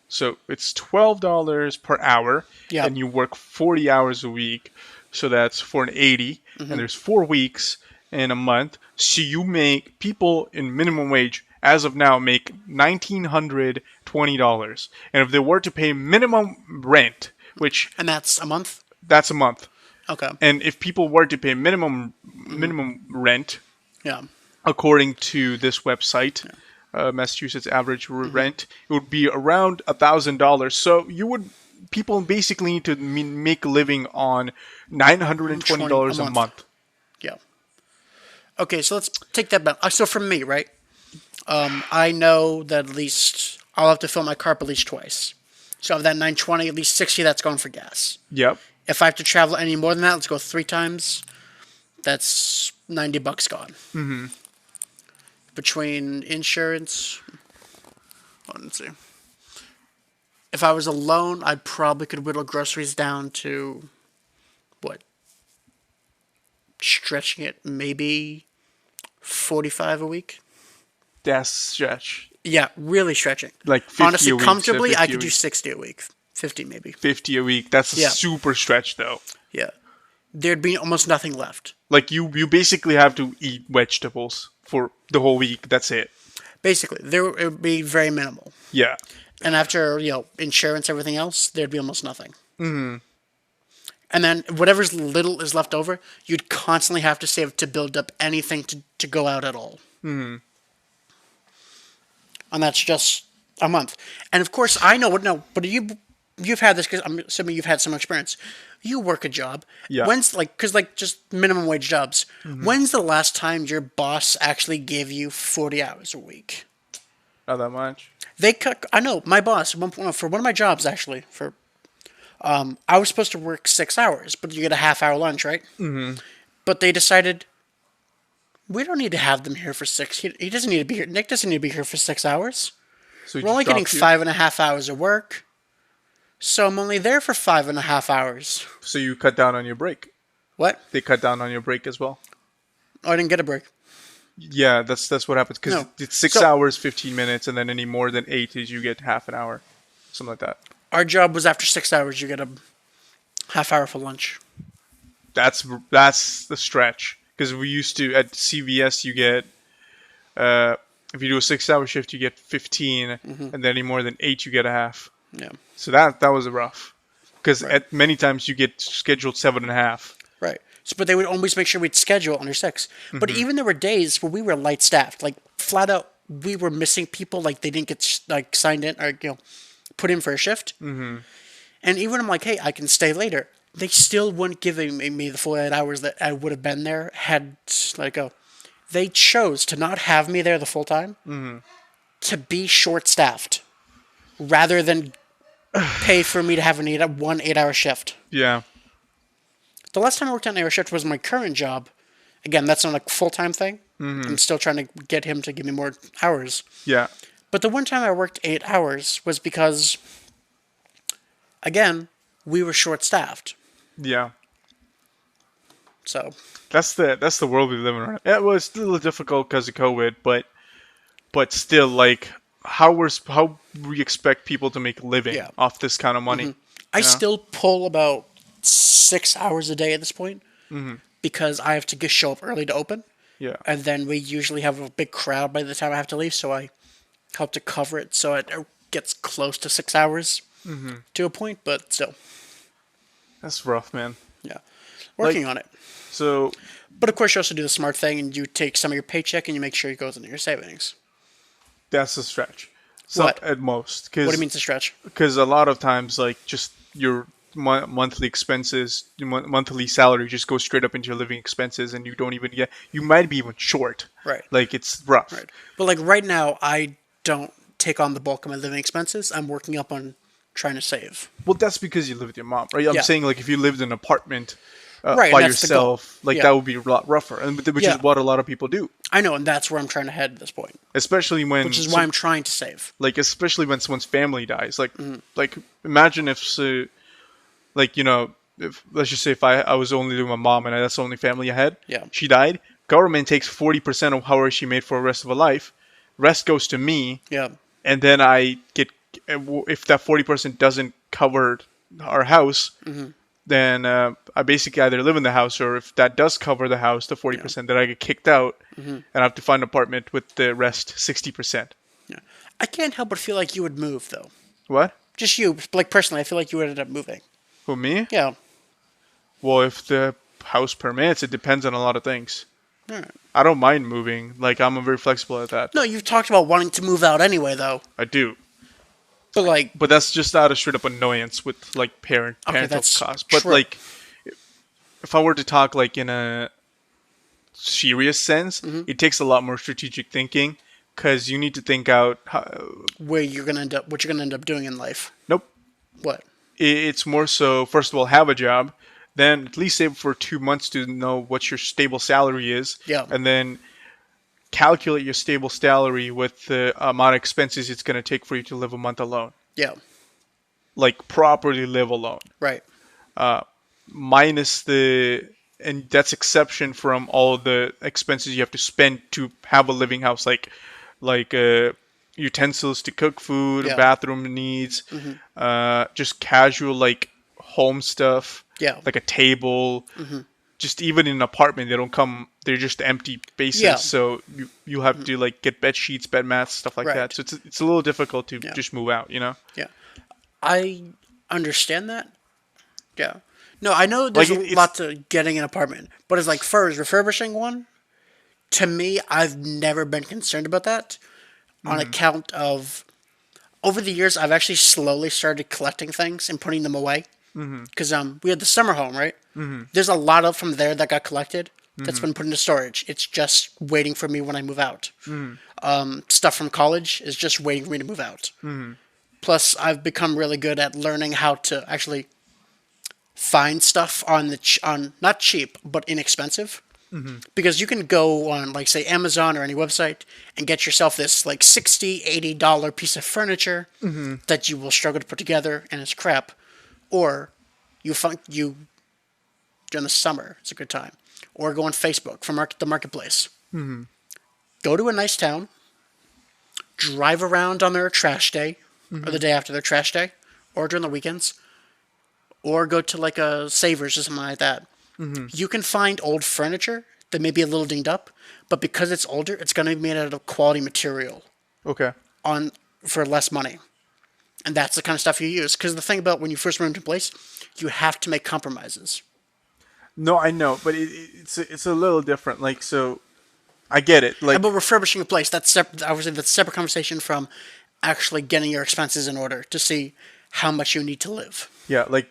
So it's $12 per hour, Yeah. and you work 40 hours a week. So that's for an 80, and there's 4 weeks in a month. So you make people in minimum wage as of now make $1,920, and if they were to pay minimum rent, which And that's a month? that's a month, Okay. and if people were to pay minimum rent, Yeah. according to this website, Massachusetts average rent, it would be around $1,000. So people basically need to make a living on $920 a month. Yeah. Okay, so let's take that back. So for me, right? I know that at least I'll have to fill my car up at least twice. So of that 920, at least 60 that's going for gas. Yep. If I have to travel any more than that, let's go 3 times. That's $90 gone. Mm-hmm. Between insurance, let's see. If I was alone, I probably could whittle groceries down to what? Stretching it maybe 45 a week. That's stretch. Yeah, really stretching. Like 50 honestly, a week. comfortably, so I 50 could a do week. 60 a week, 50 maybe. 50 a week. That's a Yeah. super stretch, though. Yeah, there'd be almost nothing left. Like you basically have to eat vegetables for the whole week. That's it. Basically, it would be very minimal. Yeah. And after insurance, everything else, there'd be almost nothing. Mm-hmm. And then whatever's little is left over, you'd constantly have to save to build up anything to go out at all. Mm-hmm. And that's just a month. And of course, I know what. No, but you've had this because I'm assuming you've had some experience. You work a job. Yeah. When's just minimum wage jobs? Mm-hmm. When's the last time your boss actually gave you 40 hours a week? Not that much. They cut. I know my boss for one of my jobs actually for. I was supposed to work 6 hours, but you get a half-hour lunch, right? Mm-hmm. But they decided we don't need to have them here for 6. He doesn't need to be here. Nick doesn't need to be here for 6 hours. So We're only getting 5.5 hours of work, so I'm only there for 5.5 hours. So you cut down on your break. What? They cut down on your break as well. Oh, I didn't get a break. Yeah, that's what happens because No. it's 6 hours, 15 minutes, and then any more than 8 is you get half an hour, something like that. Our job was after 6 hours, you get a half hour for lunch. That's the stretch because we used to at CVS you get if you do a 6 hour shift you get 15, and then any more than 8 you get a half. Yeah. So that was rough because at many times you get scheduled 7.5. Right. So, but they would always make sure we'd schedule under 6. But even there were days where we were light staffed, like flat out, we were missing people, like they didn't get signed in or put in for a shift. Mm-hmm. And even I'm like, hey, I can stay later. They still wouldn't give me the full 8 hours that I would have been there had let it go. They chose to not have me there the full time to be short staffed rather than pay for me to have one 8 hour shift. Yeah. The last time I worked on an 8 hour shift was my current job. Again, that's not a full time thing. Mm-hmm. I'm still trying to get him to give me more hours. Yeah. But the one time I worked 8 hours was because, again, we were short staffed. Yeah. So that's the world we live in right now. It was still difficult because of COVID, but still, like how we expect people to make a living off this kind of money. Mm-hmm. I still pull about 6 hours a day at this point because I have to show up early to open. Yeah. And then we usually have a big crowd by the time I have to leave, so I help to cover it. So gets close to 6 hours to a point, but still, That's rough, man. yeah, Like, working on it. so But of course, you also do the smart thing, and you take some of your paycheck and you make sure it goes into your savings. that's a stretch. Some What? at most, What do you mean to stretch? because a lot of times, like, just your monthly expenses, monthly salary just goes straight up into your living expenses, and you don't even get. You might be even short. Right. Like, it's rough. Right. But like right now, I don't take on the bulk of my living expenses. I'm working up on trying to save. Well, that's because you live with your mom, right? I'm Yeah. saying, like, if you lived in an apartment Right, by and that's the goal. yourself, like, Yeah. that would be a lot rougher, and which Yeah. is what a lot of people do, I know, and that's where I'm trying to head at this point, especially when, which is why I'm trying to save. like, especially when someone's family dies. Like imagine if, like, if let's just say if I was only with my mom and that's the only family I had, Yeah. she died. Government takes 40% of however she made for the rest of her life. Rest goes to me, Yeah. and then I get, if that 40% doesn't cover our house, then I basically either live in the house, or if that does cover the house, the 40%, then I get kicked out and I have to find an apartment with the rest 60%. Yeah. I can't help but feel like you would move, though. What? Just you, like personally, I feel like you would end up moving. Who, me? Yeah. Well, if the house permits, it depends on a lot of things. All right. I don't mind moving. Like, I'm very flexible at that. No, you've talked about wanting to move out anyway, though. I do. But like, But that's just out of straight up annoyance with, like, parental that's costs. But, true. like, if I were to talk, like, in a serious sense, it takes a lot more strategic thinking, because you need to think out where you're gonna end up, what you're gonna end up doing in life. nope. What? It's more so, first of all, have a job, then at least save for 2 months to know what your stable salary is, Yeah. and then calculate your stable salary with the amount of expenses it's going to take for you to live a month alone. Yeah. Like, properly live alone. Right. Minus the, and that's exception from all the expenses you have to spend to have a living house, like utensils to cook food, Yeah. bathroom needs, just casual, like, home stuff, Yeah. like a table. Just even in an apartment, they don't come. They're just empty bases. Yeah. So you have to, like, get bed sheets, bed mats, stuff like Right. that. So it's a little difficult to Yeah. just move out. Yeah. I understand that. Yeah. No, I know there's Like, a it's- lot to getting an apartment, but as like far as refurbishing one, to me, I've never been concerned about that on account of over the years, I've actually slowly started collecting things and putting them away. Because we had the summer home, right? There's a lot of from there that got collected that's been put into storage. It's just waiting for me when I move out. Stuff from college is just waiting for me to move out. Plus, I've become really good at learning how to actually find stuff on on not cheap but inexpensive. Because you can go on, like, say, Amazon or any website and get yourself this, like, $60, $80 piece of furniture that you will struggle to put together and it's crap. Or you during the summer, it's a good time. Or go on Facebook for the marketplace. Go to a nice town, drive around on their trash day, or the day after their trash day, or during the weekends, or go to, like, a Savers or something like that. You can find old furniture that may be a little dinged up, but because it's older, it's going to be made out of quality material Okay. for less money. And that's the kind of stuff you use. Because the thing about when you first move into a place, you have to make compromises. No, I know, but it's a little different. Like, so I get it. Like, About refurbishing a place, that's separate. I would say that's a separate conversation from actually getting your expenses in order to see how much you need to live. yeah, like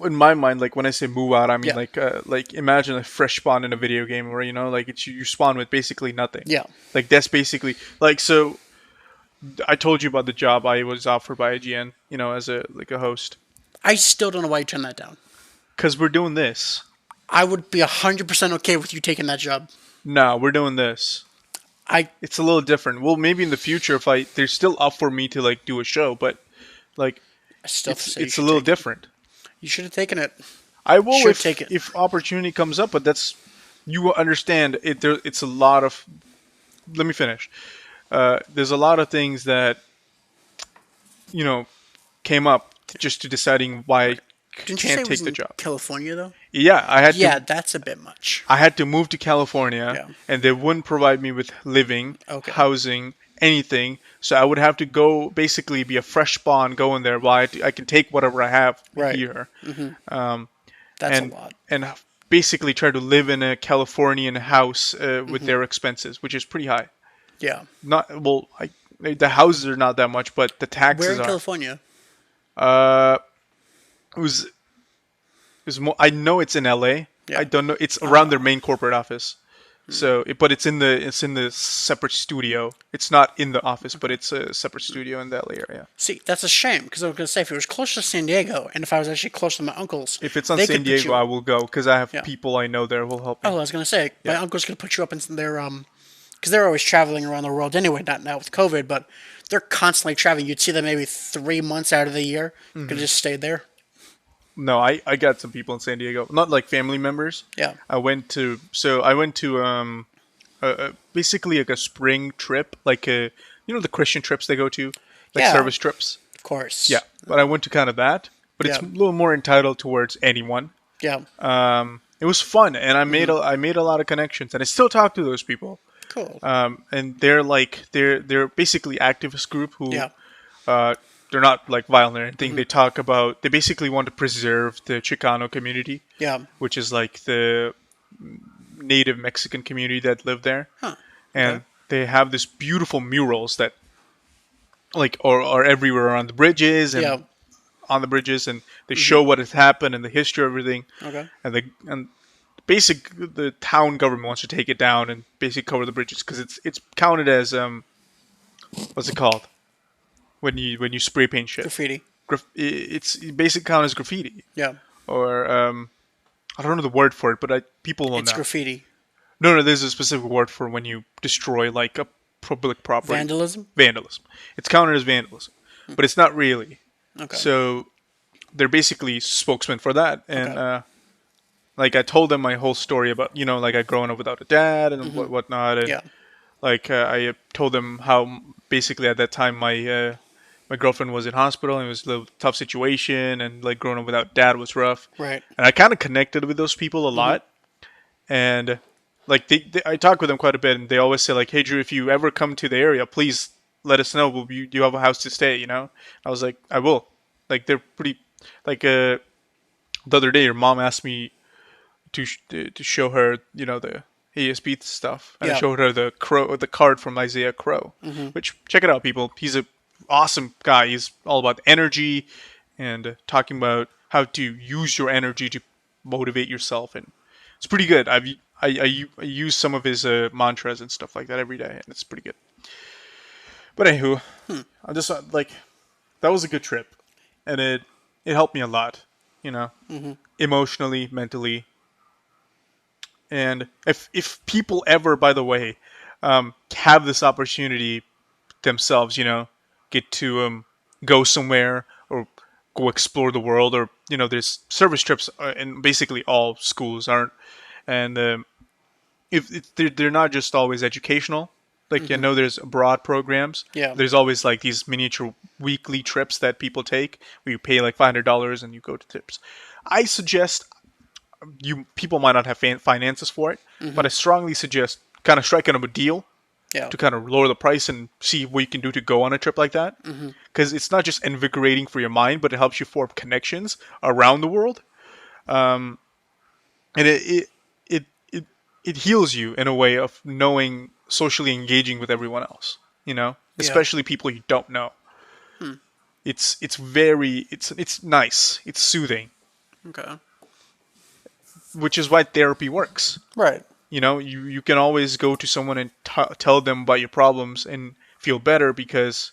in my mind, like, when I say move out, I mean, Yeah. like imagine a fresh spawn in a video game where, like, it's you spawn with basically nothing. Yeah. Like, that's basically, like, so I told you about the job I was offered by IGN, as a host. I still don't know why you turned that down. Because we're doing this. I would be 100% okay with you taking that job. No, we're doing this. It's a little different. Well, maybe in the future, if they're still up for me to, like, do a show, but, like, I still say you it's a should little take it. different. You should have taken it. I will Sure, take it. if opportunity comes up, but you will understand it. It's a lot of. Let me finish. There's a lot of things that came up just to deciding why I Didn't you say can't it was take the in job. California, though? Yeah, Yeah, that's a bit much. I had to move to California, Yeah. and they wouldn't provide me with living, Okay. housing, anything. So I would have to go basically be a fresh spawn, go in there. While I can take whatever I have Right. here, That's a and lot. and basically try to live in a Californian house with their expenses, which is pretty high. Yeah. Not well, the houses are not that much, but the Where taxes in are. California? Uh, it was I know it's in LA. I Yeah. don't know. It's around their main corporate office. So, but it's in the separate studio. It's not in the office, but it's a separate studio in the LA area. See, that's a shame because I was going to say if it was close to San Diego and if I was actually close to my uncles, If it's on they San could put Diego, you. I will go because I have Yeah. people I know there who will help Oh, me. I was going to say my Yeah. uncle's going to put you up in their because they're always traveling around the world anyway. Not now with COVID, but they're constantly traveling. You'd see them maybe 3 months out of the year. You could just stay there. No, I got some people in San Diego, not like family members. Yeah. I went to basically like a spring trip, like the Christian trips they go to, like Yeah. service trips. Of course. Yeah, but I went to kind of that, but it's Yeah. a little more entitled towards anyone. Yeah. It was fun, and I made a lot of connections, and I still talk to those people. Cool. And they're basically activist group who Yeah. they're not like violent or anything. They basically want to preserve the Chicano community, Yeah. which is like the native Mexican community that live there, Huh. and Okay. they have this beautiful murals that like are everywhere on the bridges Yeah. and on the bridges, and they show what has happened and the history of everything, Okay. and the town government wants to take it down and basically cover the bridges because it's counted as what's it called when you spray paint shit. Graffiti. It's basically counted as graffiti, Yeah. or I don't know the word for it, but people will It's know. graffiti. No, there's a specific word for when you destroy like a public property. Vandalism. Vandalism. It's counted as vandalism, but it's not really. Okay. So they're basically spokesmen for that, and Okay. like I told them my whole story about like I growing up without a dad and whatnot, and Yeah. like I told them how basically at that time my girlfriend was in hospital and it was a little tough situation, and like growing up without dad was rough, Right. and I kind of connected with those people a lot, and like I talk with them quite a bit, and they always say like, "Hey Drew, if you ever come to the area, please let us know. You have a house to stay?" I was like, "I will." Like they're pretty like the other day, your mom asked me to show her the ASB stuff, and I Yeah. showed her the card from Isaiah Crow, which check it out, people. He's a awesome guy. He's all about energy and talking about how to use your energy to motivate yourself, and it's pretty good. I use some of his mantras and stuff like that every day, and it's pretty good. But anywho, I just like that was a good trip, and it helped me a lot, emotionally, mentally, and if people ever, by the way, have this opportunity themselves, get to go somewhere or go explore the world, or there's service trips, and basically all schools aren't, and if they're not just always educational. Like there's abroad programs. Yeah. There's always like these miniature weekly trips that people take where you pay like $500 and you go to trips. I suggest people might not have finances for it, but I strongly suggest kind of striking up a deal Yeah. to kind of lower the price and see what you can do to go on a trip like that. Because it's not just invigorating for your mind, but it helps you form connections around the world, and it heals you in a way of knowing socially engaging with everyone else. Yeah. Especially people you don't know. It's nice. It's soothing, Okay. which is why therapy works. Right. You can always go to someone and tell them about your problems and feel better because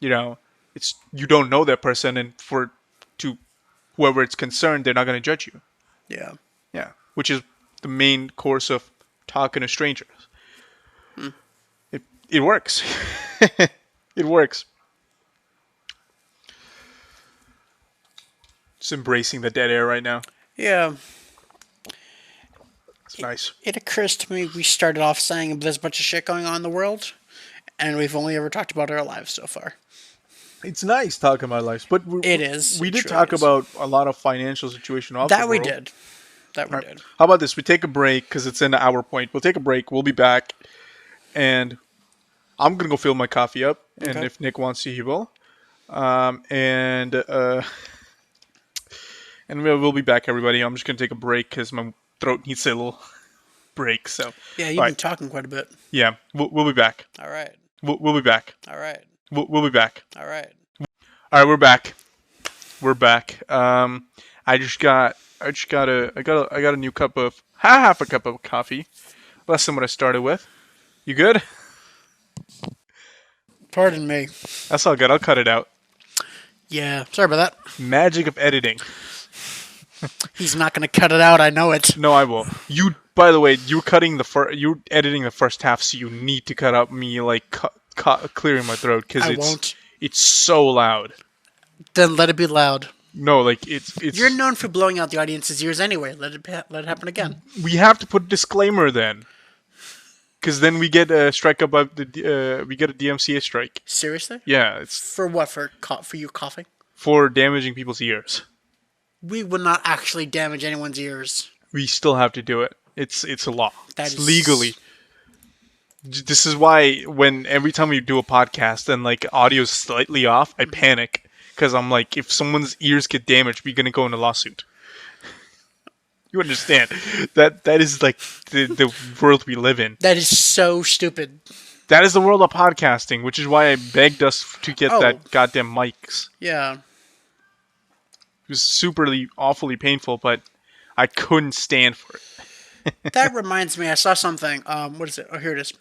it's you don't know that person, and to whoever it's concerned, they're not going to judge you. Yeah. Yeah, which is the main course of talking to strangers. It works. It works. Just embracing the dead air right now. Yeah. It's nice. It occurs to me we started off saying there's a bunch of shit going on in the world, and we've only ever talked about our lives so far. It's nice talking about lives, but It is. We It did truly talk is. about a lot of financial situation of That the we world. did. That we All right. did. How about this? We take a break because it's in the hour point. We'll take a break. We'll be back, and I'm gonna go fill my coffee up, and Okay. if Nick wants to, he will. And we'll be back, everybody. I'm just gonna take a break because my throat needs a little break. So, all Yeah, you've right, been talking quite a bit. yeah, we'll be back. All right. We'll be back. All right. We'll be back. All right. All right, we're back. We're back. I got a new cup of half a cup of coffee, less than what I started with. You good? Pardon me. That's all good. I'll cut it out. Yeah. Sorry about that. Magic of editing. He's not going to cut it out. I know it. No, I will. You, by the way, you're editing the first half, so you need to cut out me like clearing my throat because it's so loud. Then let it be loud. No, like it's. You're known for blowing out the audience's ears anyway. Let it happen again. We have to put a disclaimer then, because then we get a strike above the we get a DMCA strike. Seriously? Yeah, it's For what? For you coughing? for damaging people's ears. We would not actually damage anyone's ears. We still have to do it. It's a law. That It's is legally. This is why when every time we do a podcast and like audio is slightly off, I panic because I'm like, if someone's ears get damaged, we're gonna go in a lawsuit. You understand that is like the world we live in. That is so stupid. That is the world of podcasting, which is why I begged us to get that goddamn mics. Yeah. It was superly, awfully painful, but I couldn't stand for it. That reminds me, I saw something. What is it? Oh, here it is.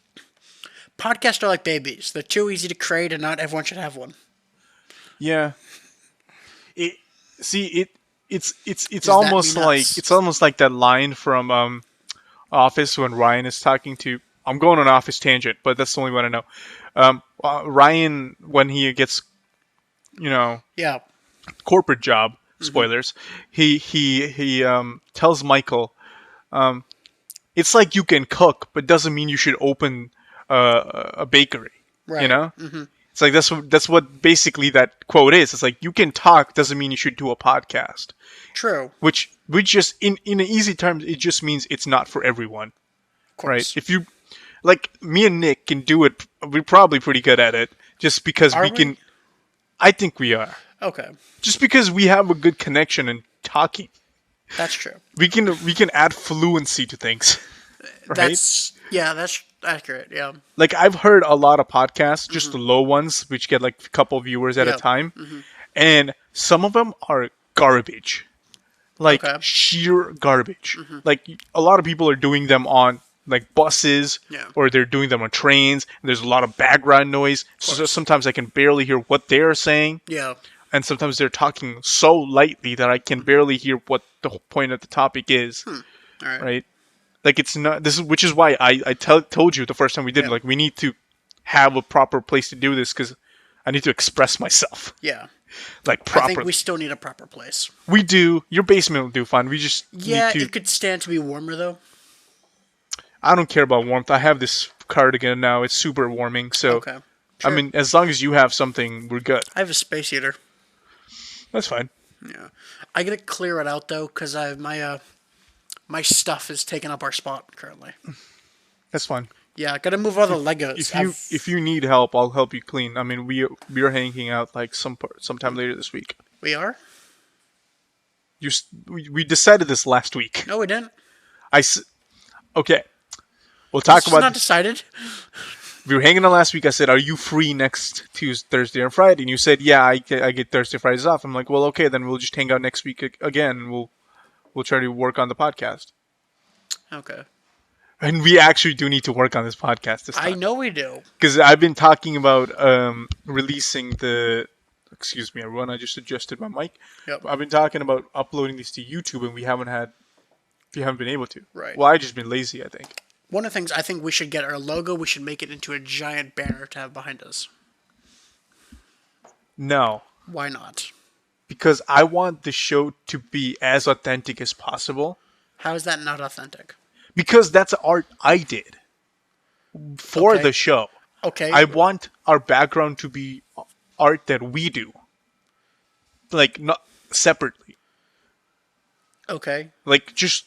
Podcasts are like babies. They're too easy to create, and not everyone should have one. Yeah. It's almost like that line from Office when Ryan is talking to. I'm going on an Office tangent, but that's the only one I know. Ryan, when he gets, Yeah. corporate job. Spoilers. He tells Michael, it's like you can cook, but doesn't mean you should open a bakery. Right. You know. Mm-hmm. It's like that's what basically that quote is. It's like you can talk doesn't mean you should do a podcast. True. Which just in an easy terms, it just means it's not for everyone. Of course. Right? If you like me and Nick can do it, we're probably pretty good at it. Just because we can. I think we are. Okay. Just because we have a good connection in talking. That's true. We can add fluency to things. Right? That's accurate. Yeah. Like I've heard a lot of podcasts, just the low ones, which get like a couple viewers at a time, and some of them are garbage, like sheer garbage. Like a lot of people are doing them on like buses, or they're doing them on trains. And there's a lot of background noise, so sometimes I can barely hear what they're saying. Yeah. And sometimes they're talking so lightly that I can barely hear what the whole point of the topic is. All right. Right? Like it's not. Which is why I told you the first time we did it. Like we need to have a proper place to do this because I need to express myself. Yeah. Like properly. I think we still need a proper place. We do. Your basement will do fine. We just need to. It could stand to be warmer though. I don't care about warmth. I have this cardigan now. It's super warming. So sure. I mean, as long as you have something, we're good. I have a space heater. That's fine. Yeah, I gotta clear it out though because I have my stuff is taking up our spot currently. That's fine. Yeah, I gotta move all the Legos. If you need help, I'll help you clean. I mean, we're hanging out like sometime later this week. We are. We decided this last week. No, we didn't. Okay. We'll talk about. It's not decided. We were hanging out last week. I said, "Are you free next Tuesday, Thursday, and Friday?" And you said, "Yeah, I get Thursday, Fridays off." I'm like, "Well, okay, then we'll just hang out next week again. And we'll try to work on the podcast." Okay. And we actually do need to work on this podcast this time. I know we do. Because I've been talking about releasing the. Excuse me, everyone. I just adjusted my mic. Yep. I've been talking about uploading these to YouTube, and we haven't been able to. Right. Well, I've just been lazy, I think. One of the things I think we should get our logo. We should make it into a giant banner to have behind us. No. Why not? Because I want the show to be as authentic as possible. How is that not authentic? Because that's art I did for the show. Okay. I want our background to be art that we do. Like, not separately. Okay. Like, just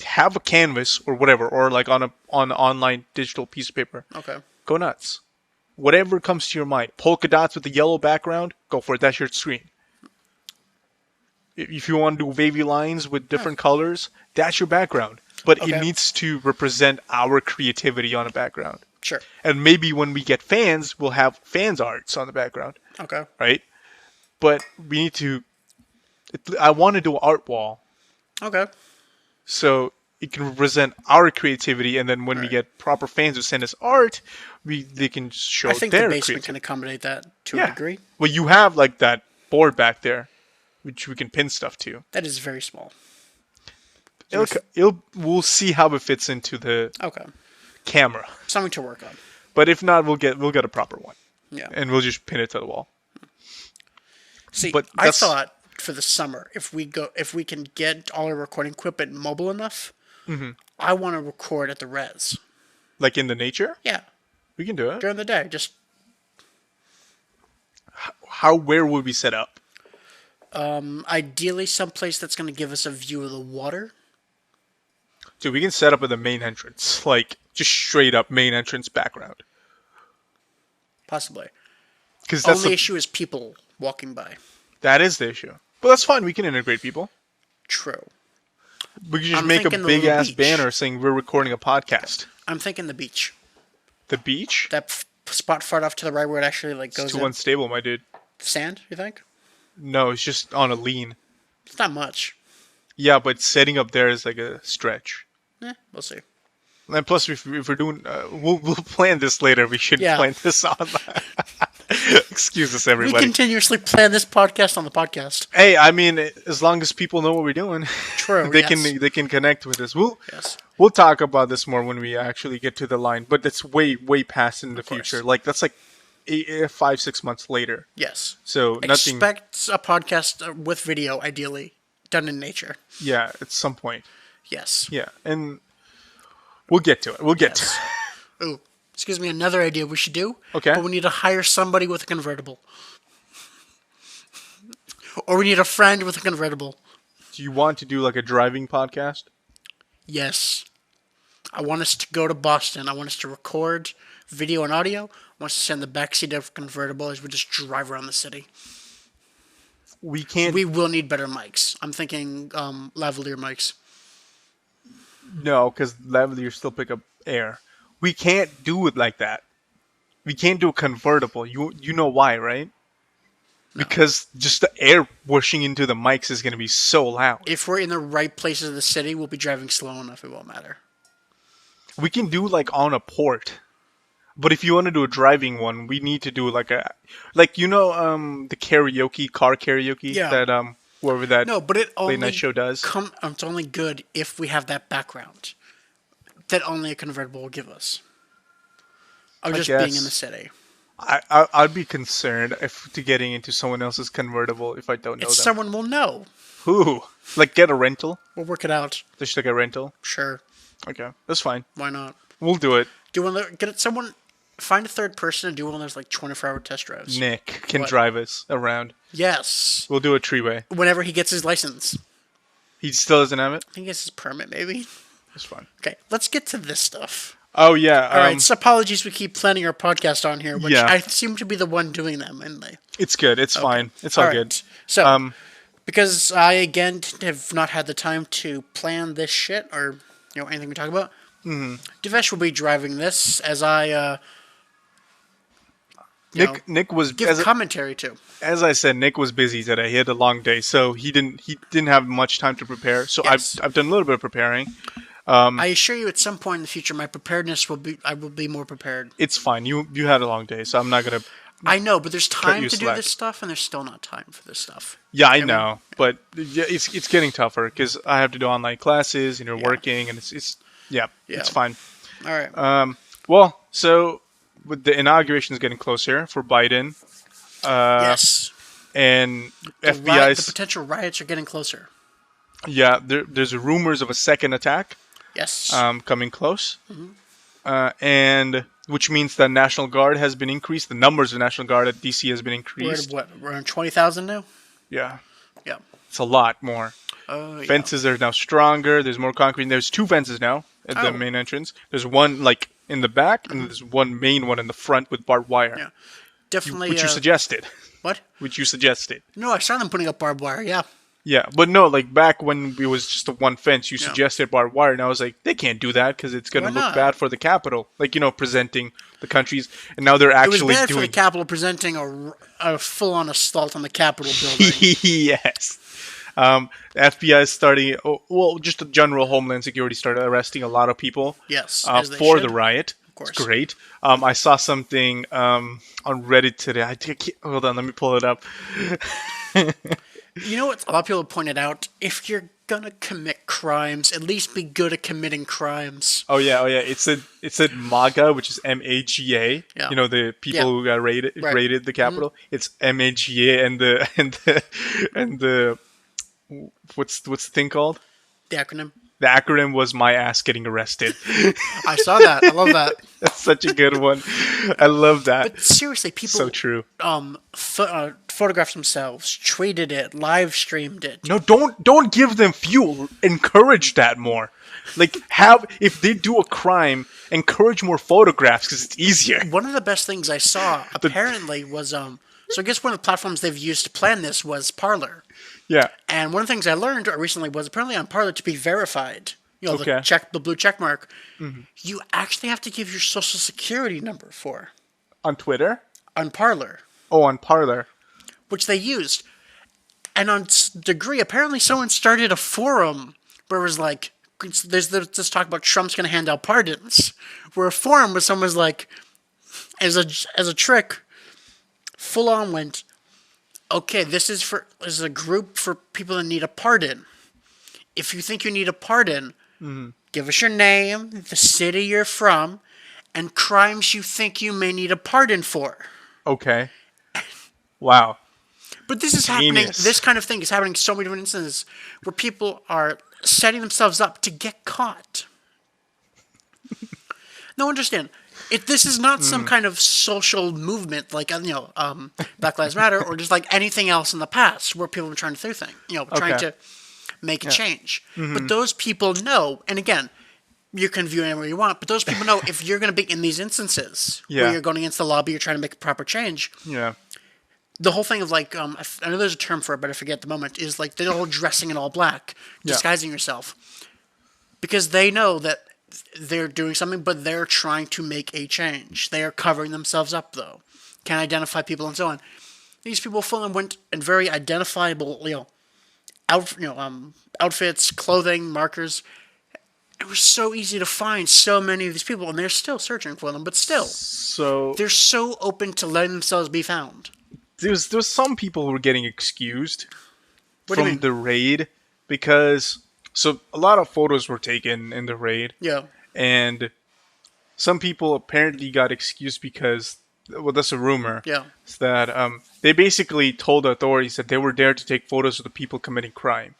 have a canvas or whatever, or like on an online digital piece of paper. Okay. Go nuts. whatever comes to your mind. Polka dots with the yellow background, go for it. That's your screen. If you want to do wavy lines with different colors, that's your background. But it Okay. needs to represent our creativity on a background. Sure. And maybe when we get fans, we'll have fans arts on the background. Okay. Right? But we need to... I want to do an art wall. Okay. So it can represent our creativity, and then when we get proper fans who send us art, they can show I think their the basement creativity. can accommodate that to a degree. Well, you have like that board back there, which we can pin stuff to. That is very small. We'll see how it fits into the camera. Something to work on. But if not, we'll get a proper one. Yeah. And we'll just pin it to the wall. See, But I thought for the summer, if we can get all our recording equipment mobile enough, I want to record at the res. Like in the nature? Yeah. We can do it. During the day, just where would we set up? ideally someplace that's going to give us a view of the water. Dude, we can set up at the main entrance. Like, just straight up main entrance background. Possibly. Because that's the issue is people walking by. That is the issue. But that's fine. We can integrate people. True. We can just make a big-ass banner saying we're recording a podcast. I'm thinking the beach. The beach? That spot far off to the right where it actually like goes It's too unstable, my dude. Sand, you think? No, it's just on a lean. It's not much. Yeah, but setting up there is like a stretch. We'll see. And plus, if we're doing... we'll plan this later. We should plan this on... Excuse us, everybody. We continuously plan this podcast on the podcast. Hey, I mean, as long as people know what we're doing, true, they can connect with us. We'll talk about this more when we actually get to the line, but that's way past in the future. Like that's like 5-6 months later. Yes. So nothing. Expect a podcast with video, ideally done in nature. Yeah, at some point. Yes. Yeah, and we'll get to it. We'll get to it. Ooh. Excuse me, another idea we should do. Okay. But we need to hire somebody with a convertible. Or we need a friend with a convertible. Do you want to do like a driving podcast? Yes. I want us to go to Boston. I want us to record video and audio. I want us to sit in the backseat of a convertible as we just drive around the city. We can't... We will need better mics. I'm thinking lavalier mics. No, because lavalier still pick up air. We can't do it like that. We can't do a convertible. You know why, right? No. Because just the air whooshing into the mics is going to be so loud. If we're in the right places of the city, we'll be driving slow enough. It won't matter. We can do like on a port. But if you want to do a driving one, we need to do like the karaoke, car karaoke that whoever that late night show does. It's only good if we have that background. That only a convertible will give us. Of just being in the city. I'd be concerned to getting into someone else's convertible if I don't know them. Someone will know. Who? Like get a rental? We'll work it out. Just like a rental? Sure. Okay, that's fine. Why not? We'll do it. Find a third person and do one of those like 24-hour test drives. Nick can drive us around. Yes. We'll do a treeway. Whenever he gets his license. He still doesn't have it? I think he gets his permit, maybe. That's fine. Okay, let's get to this stuff. Oh, yeah. All right, so apologies we keep planning our podcast on here, which I seem to be the one doing them, isn't I? It's good. It's fine. It's all good. So, because I, again, have not had the time to plan this shit or anything we talk about, Devesh will be driving this as I... Nick was give commentary too. As I said, Nick was busy today. He had a long day, so he didn't have much time to prepare. So I've done a little bit of preparing. I assure you, at some point in the future, my preparedness I will be more prepared. It's fine. You had a long day, so I'm not gonna. I know, but there's time to do this stuff, and there's still not time for this stuff. Yeah, I know, but it's getting tougher because I have to do online classes, and you're working, and it's fine. All right. Well, so. With the inauguration is getting closer for Biden. Yes. And FBI. The potential riots are getting closer. Yeah, there's rumors of a second attack. Yes. Coming close. And which means the National Guard has been increased. The numbers of National Guard at DC has been increased. We're at around 20,000 now? Yeah. Yeah. It's a lot more. Fences are now stronger. There's more concrete. There's 2 fences now at the main entrance. There's one in the back, and there's one main one in the front with barbed wire. Yeah, definitely. Which you suggested. What? Which you suggested. No, I saw them putting up barbed wire. Yeah. Yeah, but no, like back when it was just a one fence, you Yeah. suggested barbed wire, and I was like, they can't do that because it's going to Why look not? bad for the capital. Like, presenting the countries, and now they're It was actually bad for the doing. Capitol presenting a full-on assault on the Capitol building. Yes. FBI is starting. Well, just the general Homeland Security started arresting a lot of people. Yes, as they For should. the riot. Of course. It's great. I saw something on Reddit today. Hold on, let me pull it up. You know what a lot of people have pointed out? If you're gonna commit crimes, at least be good at committing crimes. Oh yeah. It said MAGA, which is MAGA. Yeah. The people Yeah. who got raided the Capitol. It's MAGA, and the what's the thing called? The acronym. The acronym was "My ass getting arrested." I saw that. I love that. That's such a good one. I love that. But seriously, people So true. photographed themselves, tweeted it, live streamed it. No, don't give them fuel. Encourage that more. Like, if they do a crime, encourage more photographs because it's easier. One of the best things I saw apparently was so I guess one of the platforms they've used to plan this was Parler. Yeah. And one of the things I learned recently was apparently on Parler to be verified, Okay. the blue check mark, you actually have to give your social security number for On Twitter. on Parler, Oh, on Parler. which they used. And on Degree, apparently someone started a forum where it was like, there's this talk about Trump's going to hand out pardons, where a forum where someone was like, as a trick, full on went, okay, this is a group for people that need a pardon. If you think you need a pardon, give us your name, the city you're from, and crimes you think you may need a pardon for. Okay. Wow. But this is Genius. happening. This kind of thing is happening in so many different instances where people are setting themselves up to get caught. Now, understand. This is not some kind of social movement like Black Lives Matter or just like anything else in the past where people are trying to do things, trying to make a change. But those people know, and again, you can view it anywhere you want, but those people know if you're going to be in these instances where you're going against the law, but you're trying to make a proper change. Yeah. The whole thing of like, I know there's a term for it, but I forget at the moment, is like the whole dressing in all black, disguising yourself. Because they know that they're doing something, but they're trying to make a change. They are covering themselves up, though. Can't identify people and so on. These people full on went in very identifiable, outfits, clothing, markers. It was so easy to find so many of these people, and they're still searching for them, but still. So They're so open to letting themselves be found. there's some people who were getting excused What do you from mean? the raid because a lot of photos were taken in the raid. Yeah. And some people apparently got excused because, well, that's a rumor. Yeah. It's that they basically told the authorities that they were there to take photos of the people committing crime,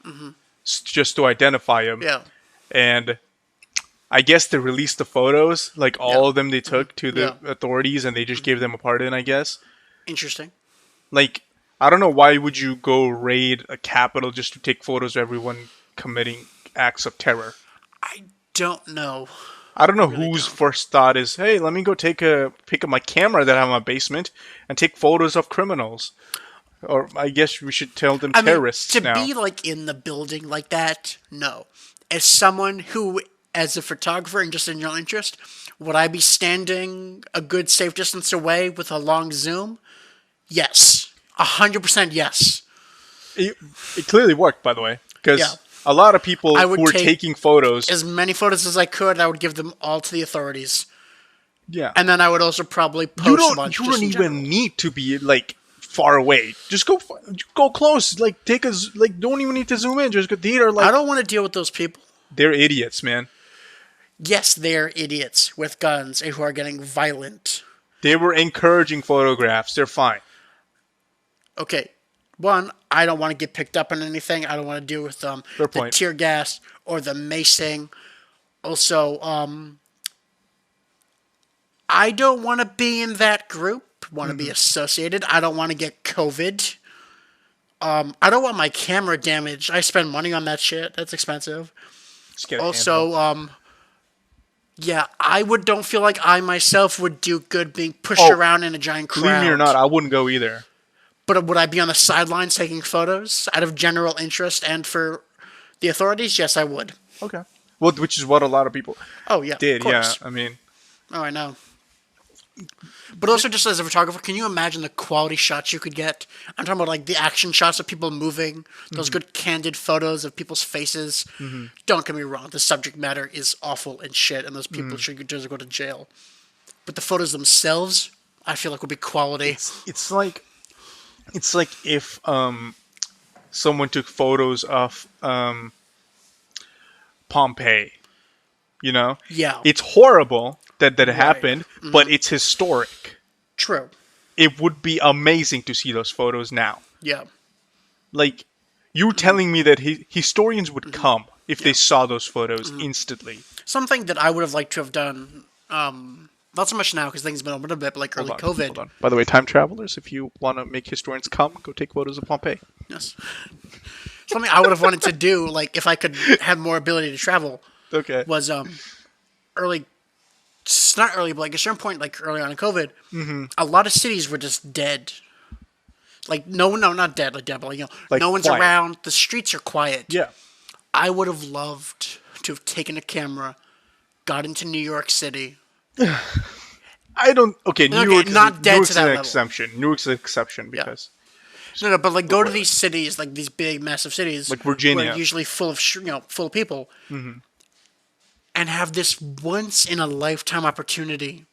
just to identify them. Yeah. And I guess they released the photos, like all of them they took to the Yeah. authorities, and they just gave them a pardon, I guess. Interesting. Like, I don't know, why would you go raid a capital just to take photos of everyone committing acts of terror? I don't know. I don't know whose first thought is, hey, let me go pick up my camera that I have in my basement and take photos of criminals. Or I guess we should tell them terrorists to now. be like in the building like that, no. As someone who, as a photographer and just in your interest, would I be standing a good safe distance away with a long zoom? Yes. 100% yes. It clearly worked, by the way, because Yeah. a lot of people I who would were take taking photos. As many photos as I could, I would give them all to the authorities. Yeah. And then I would also probably post you a don't bunch. you just don't in even general. need to be like far away. Just go close. Like don't even need to zoom in. Just go. I don't want to deal with those people. They're idiots, man. Yes, they're idiots with guns and who are getting violent. They were encouraging photographs. They're fine. Okay, one, I don't want to get picked up on anything. I don't want to deal with Fair the point. tear gas or the macing. Also, I don't want to be in that group. Want to be associated. I don't want to get COVID. I don't want my camera damaged. I spend money on that shit. That's expensive. Just get a handheld. Also, Yeah, don't feel like I myself would do good being pushed around in a giant crowd. Believe me or not, I wouldn't go either. But would I be on the sidelines taking photos out of general interest and for the authorities? Yes, I would. Okay. Well, which is what a lot of people did. Of course. Yeah, I mean. Oh, I know. But also, just as a photographer, can you imagine the quality shots you could get? I'm talking about like the action shots of people moving, those good candid photos of people's faces. Don't get me wrong, the subject matter is awful and shit, and those people should just go to jail. But the photos themselves, I feel like would be quality. It's like if someone took photos of Pompeii. You know? Yeah. It's horrible that it happened, but it's historic. True. It would be amazing to see those photos now. Yeah. Like, you're telling me that historians would come if they saw those photos instantly. Something that I would have liked to have done, not so much now because things have been open a bit, but like early COVID. Hold on. By the way, time travelers, if you want to make historians come, go take photos of Pompeii. Yes. Something I would have wanted to do, like if I could have more ability to travel. Okay. Was early, it's not early, but like at a certain point, like early on in COVID, a lot of cities were just dead. Like no, not dead, like dead, but like, like no one's quiet. around. The streets are quiet. Yeah. I would have loved to have taken a camera, got into New York City. I don't. Okay, New York is not dead Newark's to that an level. exception. Newark's an exception because. No, but like go to these cities, like these big, massive cities, like Virginia, where usually full of full of people. And have this once-in-a-lifetime opportunity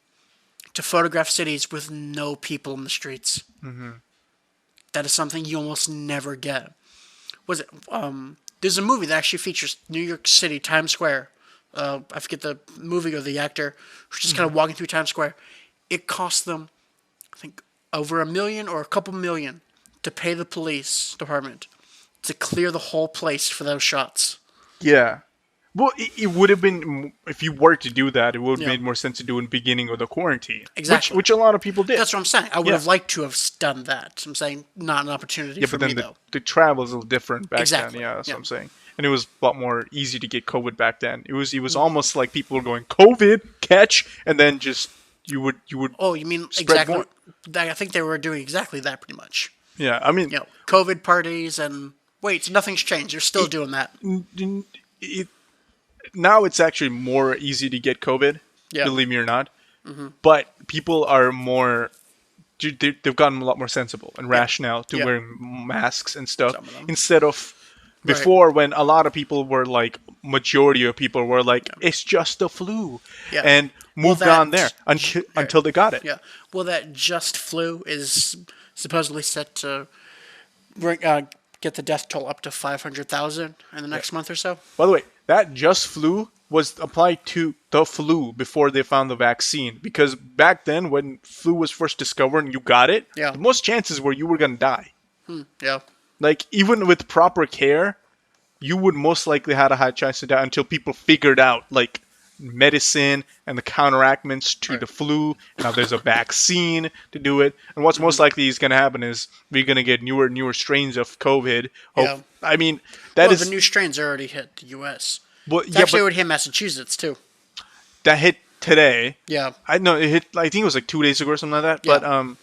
to photograph cities with no people in the streets. That is something you almost never get. Was it? There's a movie that actually features New York City, Times Square. I forget the movie or the actor who's just kind of walking through Times Square. It cost them, I think, over $1 million or a couple million to pay the police department to clear the whole place for those shots. Yeah. Well, it would have been, if you were to do that, it would have made more sense to do in the beginning of the quarantine. Exactly. Which a lot of people did. That's what I'm saying. I would have liked to have done that. I'm saying not an opportunity for me, though. The travel is a little different back then. Yeah, that's Yeah. what I'm saying. And it was a lot more easy to get COVID back then. It was almost like people were going, COVID, catch, and then just, you would. Oh, you mean exactly? More. I think they were doing exactly that pretty much. Yeah, I mean. COVID parties and, wait, so nothing's changed. They're still doing that. Now it's actually more easy to get COVID, believe me or not. But people are more, they've gotten a lot more sensible and rational to wearing masks and stuff. Instead of before when a lot of people were like, majority of people were like, it's just the flu. And moved on there until they got it. Yeah. Well, that just flu is supposedly set to get the death toll up to 500,000 in the next month or so. By the way, that just flu was applied to the flu before they found the vaccine. Because back then, when flu was first discovered and you got it, the most chances were you were going to die. Yeah. Like, even with proper care, you would most likely have a high chance to die until people figured out, like, medicine and the counteractments to the flu. Now there's a vaccine to do it. And what's most likely is going to happen is we're going to get newer strains of COVID. I mean, that is... the new strains already hit the U.S. Well, actually, it would hit Massachusetts, too. That hit today. Yeah. I know it hit, I think it was like 2 days ago or something like that. Yeah. But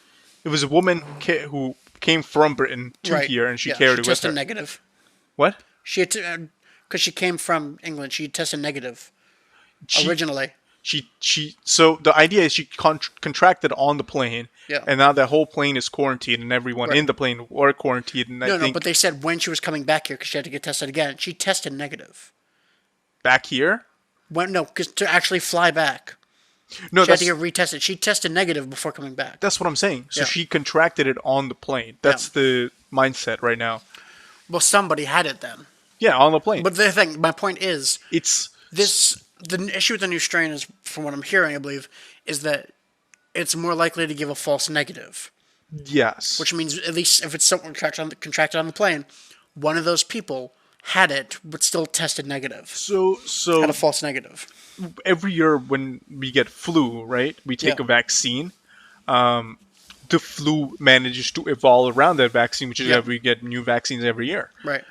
it was a woman who came from Britain to here and she carried it with her. She tested negative. What? Because she came from England. She tested negative. Originally, so the idea is she contracted on the plane, and now the whole plane is quarantined, and everyone in the plane were quarantined. And no, but they said when she was coming back here because she had to get tested again. She tested negative. Back here? Because to actually fly back, she had to get retested. She tested negative before coming back. That's what I'm saying. So she contracted it on the plane. That's the mindset right now. Well, somebody had it then. Yeah, on the plane. But the thing, my point is, it's the issue with the new strain is, from what I'm hearing, I believe, is that it's more likely to give a false negative. Yes. Which means, at least if it's someone contracted on the plane, one of those people had it, but still tested negative. So had a false negative. Every year when we get flu, right, we take a vaccine. The flu manages to evolve around that vaccine, which is that we get new vaccines every year. Right.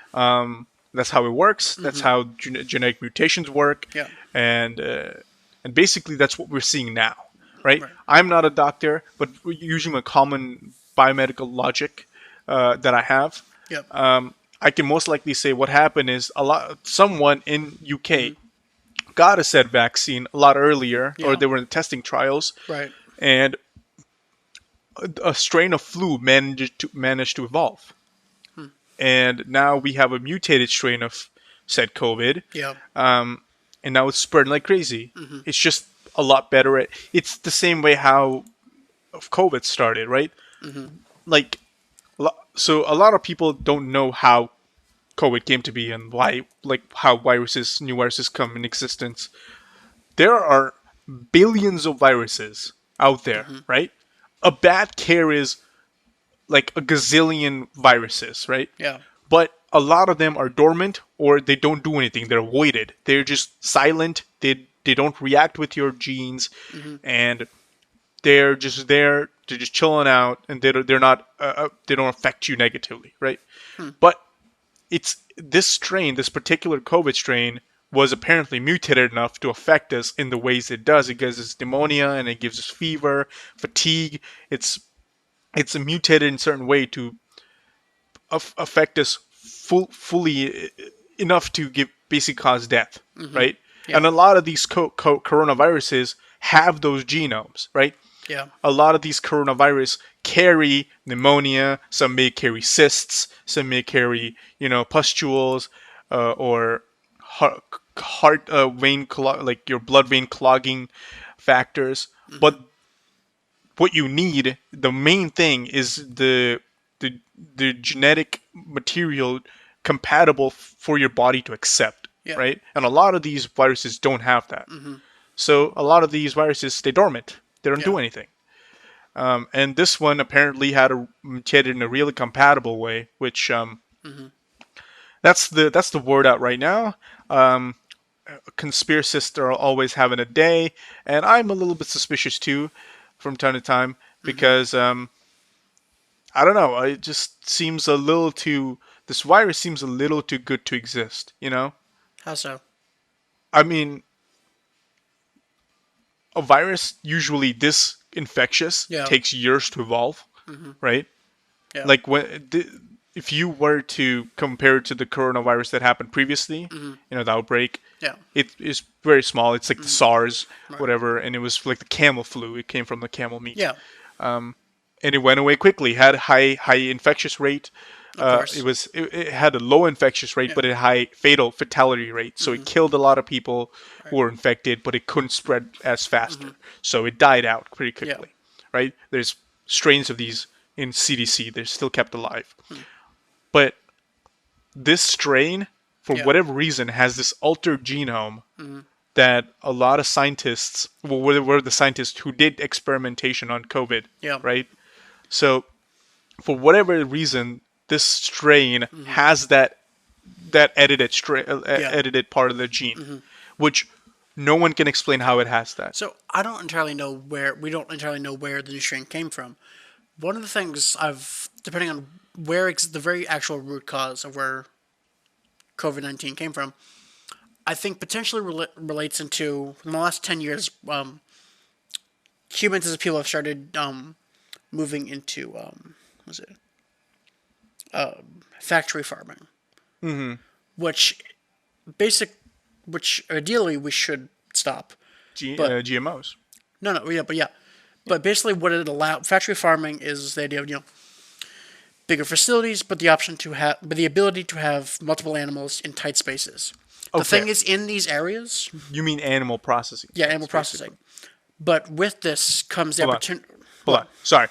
That's how it works. That's how genetic mutations work. Yeah. And And basically, that's what we're seeing now, right? Right. I'm not a doctor, but using a common biomedical logic that I have, Yep. I can most likely say what happened is someone in UK got a said vaccine a lot earlier, or Yeah. they were in testing trials, Right. and a strain of flu managed to evolve, and now we have a mutated strain of said COVID, Yeah. and now it's spreading like crazy. It's just a lot better at. It's the same way how COVID started, right? Like, so a lot of people don't know how COVID came to be and why, like how new viruses come in existence. There are billions of viruses out there, right? A bat carries like a gazillion viruses, right? Yeah. But a lot of them are dormant or they don't do anything. They're voided. They're just silent. They don't react with your genes, and they're just there. They're just chilling out, and they're not they don't affect you negatively, right? But it's this strain, this particular COVID strain, was apparently mutated enough to affect us in the ways it does. It gives us pneumonia and it gives us fever, fatigue. It's mutated in a certain way to affect us fully enough to give basic cause death, right? Yeah. And a lot of these coronaviruses have those genomes, right? Yeah. A lot of these coronavirus carry pneumonia. Some may carry cysts. Some may carry, pustules, or heart vein like your blood vein clogging factors. But what you need, the main thing, is the the genetic material compatible for your body to accept, Yeah. right? And a lot of these viruses don't have that. So a lot of these viruses stay dormant. They don't do Yeah. anything. And this one apparently had a mutated in a really compatible way, which that's the word out right now. Um, Conspiracists are always having a day, and I'm a little bit suspicious too, from time to time, because I don't know. It just seems a little too. This virus seems a little too good to exist. How so? I mean, a virus usually this infectious Yeah. takes years to evolve, right? Yeah. Like if you were to compare it to the coronavirus that happened previously, the outbreak, Yeah. it is very small. It's like the SARS, Right. whatever, and it was like the camel flu. It came from the camel meat. Yeah. And it went away quickly. Had high infectious rate. Of course. It had a low infectious rate, Yeah. but a high fatality rate. So it killed a lot of people who Right. were infected, but it couldn't spread as faster. So it died out pretty Yeah. quickly, right? There's strains of these in CDC. They're still kept alive, but this strain, for Yeah. whatever reason, has this altered genome that a lot of scientists, well, were the scientists who did experimentation on COVID, Yeah. right? So for whatever reason, this strain has that Yeah. edited part of the gene, which no one can explain how it has that. So I don't entirely know where we don't entirely know where the new strain came from. One of the things depending on where the very actual root cause of where COVID-19 came from, I think potentially relates into in the last 10 years, humans as a people have started moving into what was it factory farming, which basic, which ideally we should stop. But GMOs. no, yeah, but yeah. But basically, what it factory farming is the idea of bigger facilities, but the ability to have multiple animals in tight spaces. The Okay. thing is, in these areas, You mean animal processing? yeah, animal processing. But with this comes the Hold on. opportunity. Hold on. Sorry.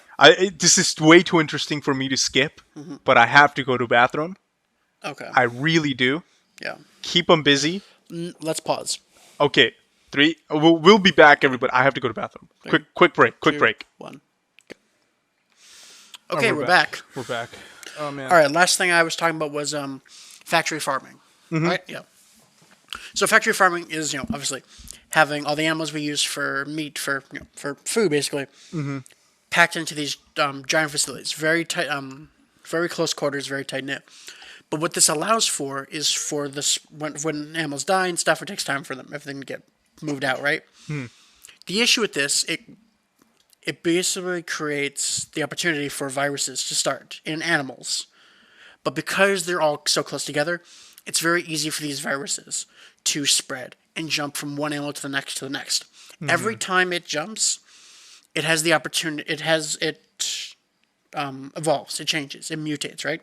This is way too interesting for me to skip, but I have to go to bathroom. Okay. I really do. Yeah. Keep them busy. Let's pause. Okay. 3. We'll be back, everybody. I have to go to bathroom. Quick break. Quick Two, break. 1. Go. Okay, we're back. back. We're back. Oh man. All right. Last thing I was talking about was factory farming. Right. Yeah. So factory farming is obviously having all the animals we use for meat for food basically packed into these giant facilities, very tight, very close quarters, very tight knit. But what this allows for is for this when animals die and stuff, it takes time for everything to get moved out, right? The issue with this, it basically creates the opportunity for viruses to start in animals. But because they're all so close together, it's very easy for these viruses to spread and jump from one animal to the next to the next. Every time it jumps, it has the opportunity. It evolves. It changes. It mutates. Right?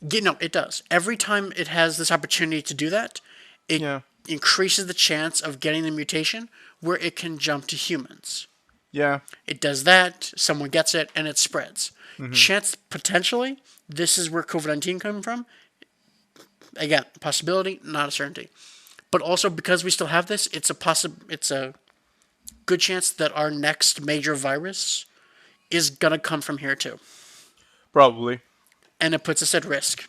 No, it does. Every time it has this opportunity to do that, it Yeah. increases the chance of getting the mutation where it can jump to humans. Yeah. It does that, someone gets it, and it spreads. Chance, potentially, this is where COVID-19 comes from. Again, possibility, not a certainty. But also, because we still have this, it's a good chance that our next major virus is going to come from here too. Probably. And it puts us at risk.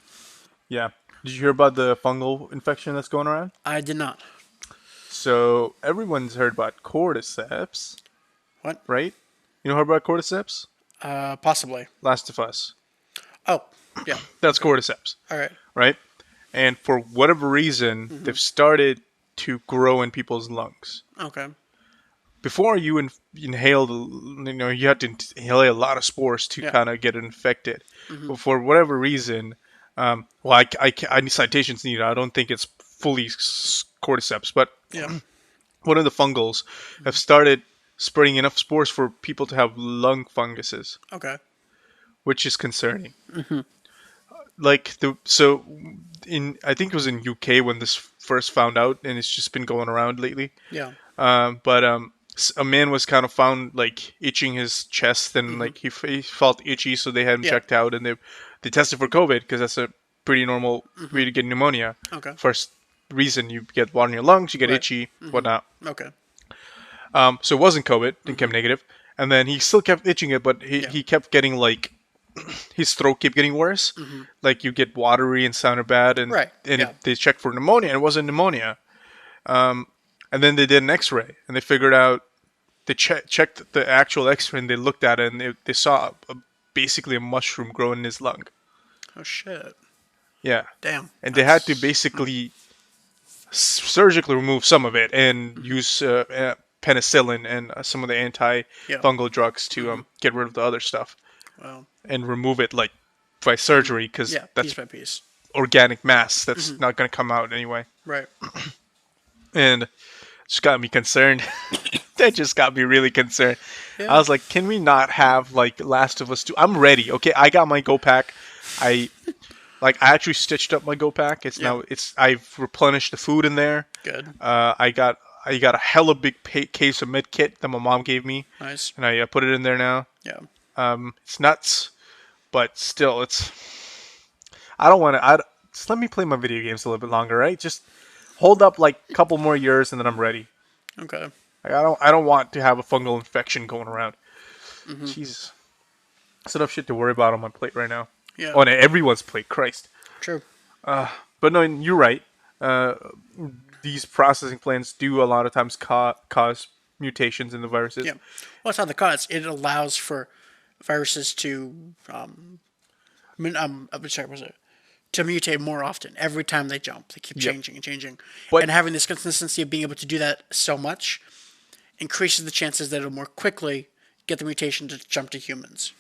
Yeah. Did you hear about the fungal infection that's going around? I did not. So everyone's heard about cordyceps, What? right? You know about cordyceps? Possibly. Last of Us. Oh, yeah. That's cordyceps, All right. right? And for whatever reason, they've started to grow in people's lungs. Okay. Before you inhaled, you had to inhale a lot of spores to Yeah. kind of get infected. But for whatever reason, I need citations needed. I don't think it's fully cordyceps, but Yeah. one of the fungals have started spreading enough spores for people to have lung funguses, Okay. which is concerning. Mm-hmm. I think it was in UK when this first found out, and it's just been going around lately. Yeah. But a man was kind of found like itching his chest, and like he felt itchy, so they had him Yeah. checked out, and they tested for COVID because that's a pretty normal way to get pneumonia. Okay. First reason you get water in your lungs, you get Right. itchy, whatnot. Okay. So it wasn't COVID, didn't come negative, and then he still kept itching it, but he kept getting like his throat kept getting worse. Like you get watery and sounded bad, and Right, yeah. they checked for pneumonia, and it wasn't pneumonia. And then they did an X-ray, and they figured out they checked the actual X-ray, and they looked at it, and they saw basically a mushroom growing in his lung. Oh shit. Yeah, Damn. and they had to basically surgically remove some of it and use penicillin and some of the anti-fungal drugs to get rid of the other stuff Well. and remove it like by surgery because Yeah. that's Piece by piece. organic mass that's not going to come out anyway. Right. And it just got me concerned. That just got me really concerned. Yeah. I was like, can we not have like Last of Us 2? I'm ready. Okay, I got my Go Pack. I actually stitched up my Go Pack. I've replenished the food in there. Good. I got a hella big case of med kit that my mom gave me, Nice. and I put it in there now. Yeah. It's nuts, but still, I don't want to. Just let me play my video games a little bit longer, right? Just hold up like a couple more years, and then I'm ready. Okay. Like, I don't want to have a fungal infection going around. Jesus, that's enough shit to worry about on my plate right now. Yeah. On everyone's plate, Christ. True. But no, you're right. These processing plants do a lot of times cause mutations in the viruses. Yeah. Well, it's not the cause. It allows for viruses to to mutate more often every time they jump. They keep changing and changing. But- and having this consistency of being able to do that so much increases the chances that it'll more quickly get the mutation to jump to humans.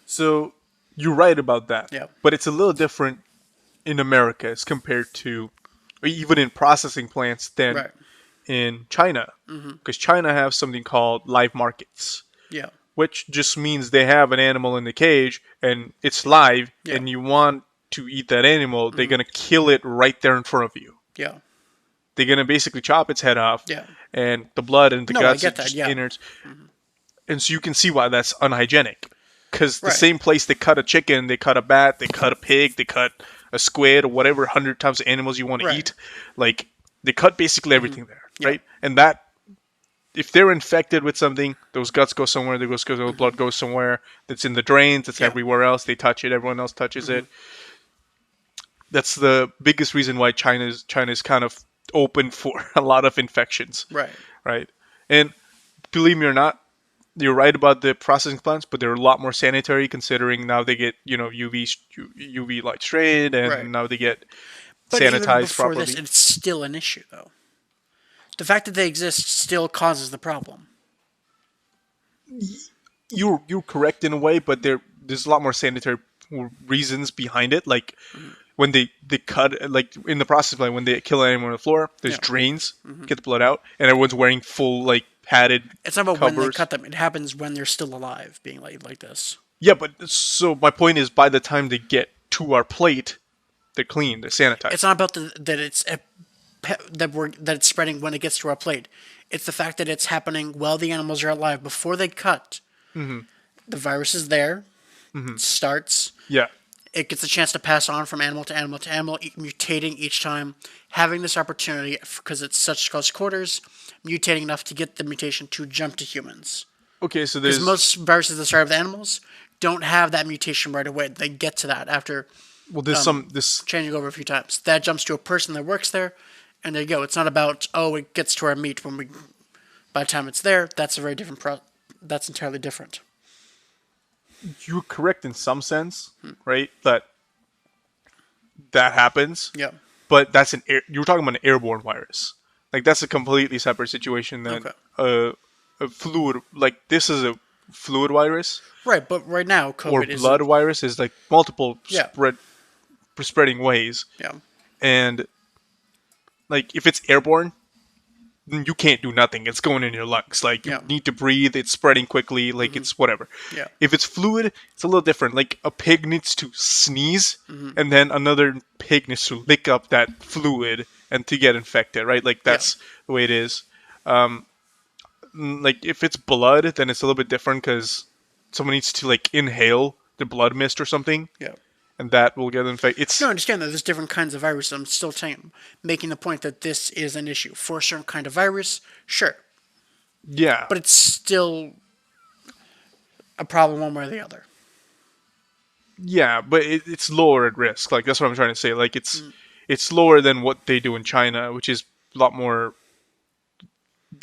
So you're right about that. Yeah. But it's a little different in America as compared to, or even in processing plants than Right. in China. Because China has something called live markets, Yeah. which just means they have an animal in the cage and it's live, Yeah. and you want to eat that animal, they're going to kill it right there in front of you. Yeah. They're going to basically chop its head off, Yeah. and the blood and the No, I guts get are that, just yeah. innards. And so you can see why that's unhygienic. Because the Right. same place they cut a chicken, they cut a bat, they cut a pig, they cut a squid, or whatever 100 types of animals you want to Right. eat. Like, they cut basically everything there, Yeah. right? And that, if they're infected with something, those guts go somewhere, those blood goes somewhere. That's in the drains, it's Yeah. everywhere else. They touch it, everyone else touches it. That's the biggest reason why China's kind of open for a lot of infections, Right. right? And believe me or not, you're right about the processing plants, but they're a lot more sanitary considering now they get UV light straight, and Right. now they get But even sanitized before properly. this, it's still an issue, though. The fact that they exist still causes the problem. You're correct in a way, but there's a lot more sanitary reasons behind it. Like when they cut, like in the process, like when they kill an animal on the floor, there's Yeah. drains, get the blood out, and everyone's wearing full like padded It's not about when they covers. cut them. It happens when they're still alive, being like this. Yeah, but so my point is, by the time they get to our plate, they're clean, they're sanitized. It's not about that it's that it's spreading when it gets to our plate. It's the fact that it's happening while the animals are alive before they cut. The virus is there, starts. Yeah, It gets a chance to pass on from animal to animal to animal, mutating each time, having this opportunity because it's such close quarters, mutating enough to get the mutation to jump to humans. okay, so Because there's most viruses that start with animals don't have that mutation right away. They get to that after there's some this changing over a few times. That jumps to a person that works there, and there you go. It's not about, oh, it gets to our meat when we. By the time it's there, that's a very different. That's entirely different. you're correct in some sense, right? That happens. Yeah. But that's you were talking about an airborne virus. Like that's a completely separate situation than a fluid. Like this is a fluid virus, Right, but right now, COVID or is. blood virus is like multiple Yeah. spreading ways. Yeah. And like if it's airborne, then you can't do nothing. It's going in your lungs. Like you Yeah. need to breathe. It's spreading quickly. Like it's whatever. Yeah. If it's fluid, it's a little different. Like a pig needs to sneeze, and then another pig needs to lick up that fluid and to get infected. Right? Like that's the way it is. Like if it's blood, then it's a little bit different because someone needs to like inhale the blood mist or something, Yeah. and that will get infected. It's No, I understand that there's different kinds of viruses. I'm still making the point that this is an issue. For a certain kind of virus, sure. yeah, But it's still a problem one way or the other. yeah, but it's lower at risk. Like that's what I'm trying to say. Like it's lower than what they do in China, which is a lot more.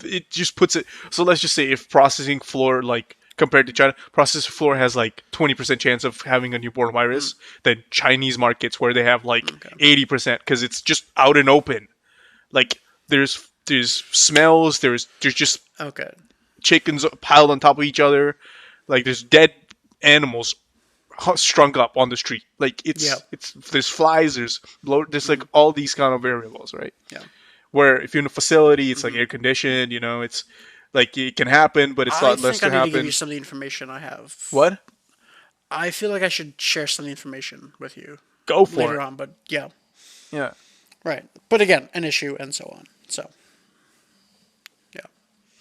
It just puts it. So let's just say if processing floor, like compared to China, processing floor has like 20% chance of having a newborn virus, than Chinese markets where they have like 80% because it's just out and open. Like there's smells. There's just Okay. chickens piled on top of each other. Like there's dead animals strung up on the street. Like it's there's flies. There's like all these kind of variables, right? Yeah. Where if you're in a facility, it's like air conditioned. You know, it's like it can happen, but it's a lot less to I need to give happen. you some of the information I have. What? I feel like I should share some of the information with you Go for later it. on, but yeah. Yeah. Right. But again, an issue and so on. So, yeah.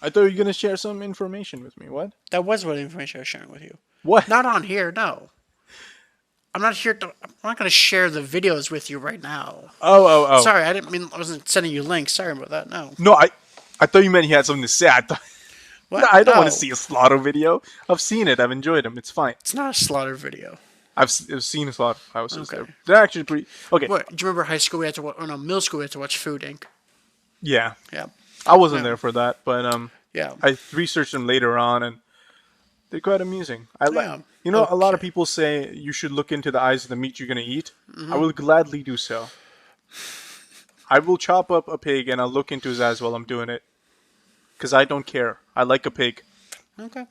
I thought you were gonna share some information with me. What? That was what information I was sharing with you. What? Not on here, no. I'm not going to share the videos with you right now. Oh. Sorry, I wasn't sending you links. Sorry about that. No. No, I thought you meant you had something to say. I thought. What? No, I don't want No. to see a slaughter video. I've seen it. I've enjoyed them. It's fine. It's not a slaughter video. I've seen a slaughter houses. Okay. They're actually pretty. Okay. What? Do you remember high school we had to watch, or no, middle school we had to watch Food Inc.? Yeah. Yeah. I wasn't Yeah. there for that, but Yeah. I researched them later on, and they're quite amusing. I like. Yeah. You know, a lot of Okay. people say you should look into the eyes of the meat you're gonna eat. Mm-hmm. I will gladly do so. I will chop up a pig and I'll look into his eyes while I'm doing it, because I don't care. I like a pig. Okay.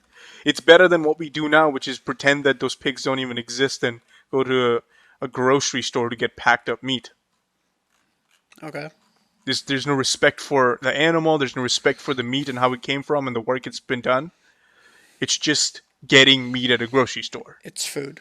It's better than what we do now, which is pretend that those pigs don't even exist and go to a grocery store to get packed up meat. Okay. There's no respect for the animal. There's no respect for the meat and how it came from and the work it's been done. It's just getting meat at a grocery store. It's food.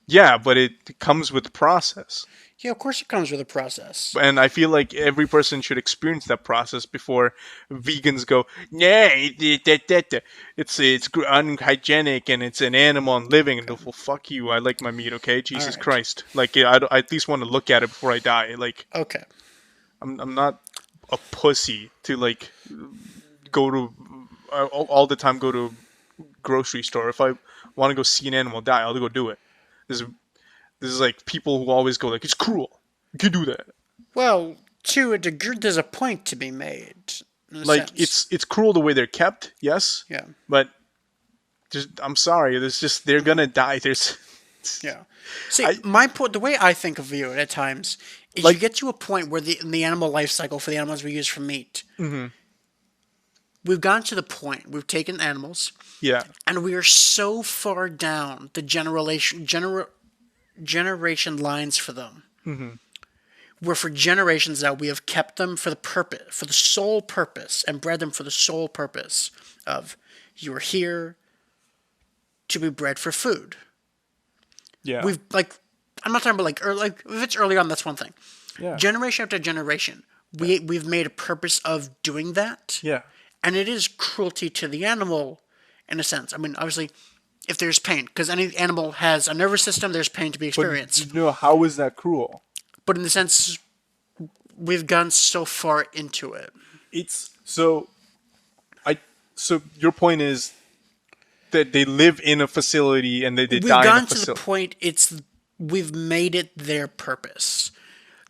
Yeah, but it comes with the process. Yeah, of course it comes with a process. And I feel like every person should experience that process before vegans go, nah, it's unhygienic and it's an animal and living. And they'll, well, fuck you. I like my meat, okay? Jesus Alright. Christ. Like, I at least want to look at it before I die. Like, Okay. I'm not a pussy to, like, go to, all the time go to a grocery store. If I want to go see an animal die, I'll go do it. This is like people who always go like, it's cruel. You can do that. Well, to a degree, there's a point to be made. In a Like sense. it's cruel the way they're kept, yes. Yeah. But I'm sorry. There's just they're gonna die. There's Yeah. See, my point, the way I think of it at times is you Like, get to a point where in the animal life cycle for the animals we use for meat, we've gotten to the point we've taken animals yeah, and we are so far down the generation lines for them. Where for generations now we have kept them for the purpose, for the sole purpose, and bred them for the sole purpose of you are here to be bred for food. yeah, We've like, I'm not talking about like if it's early on, that's one thing. yeah, Generation after generation, we've made a purpose of doing that, yeah. and it is cruelty to the animal, in a sense. I mean, obviously, if there's pain, because any animal has a nervous system, there's pain to be But experienced. how is that cruel? But in the sense, we've gone so far into it. It's so I. So your point is that they live in a facility and they We've die in a gone to the facility. point we've made it their purpose.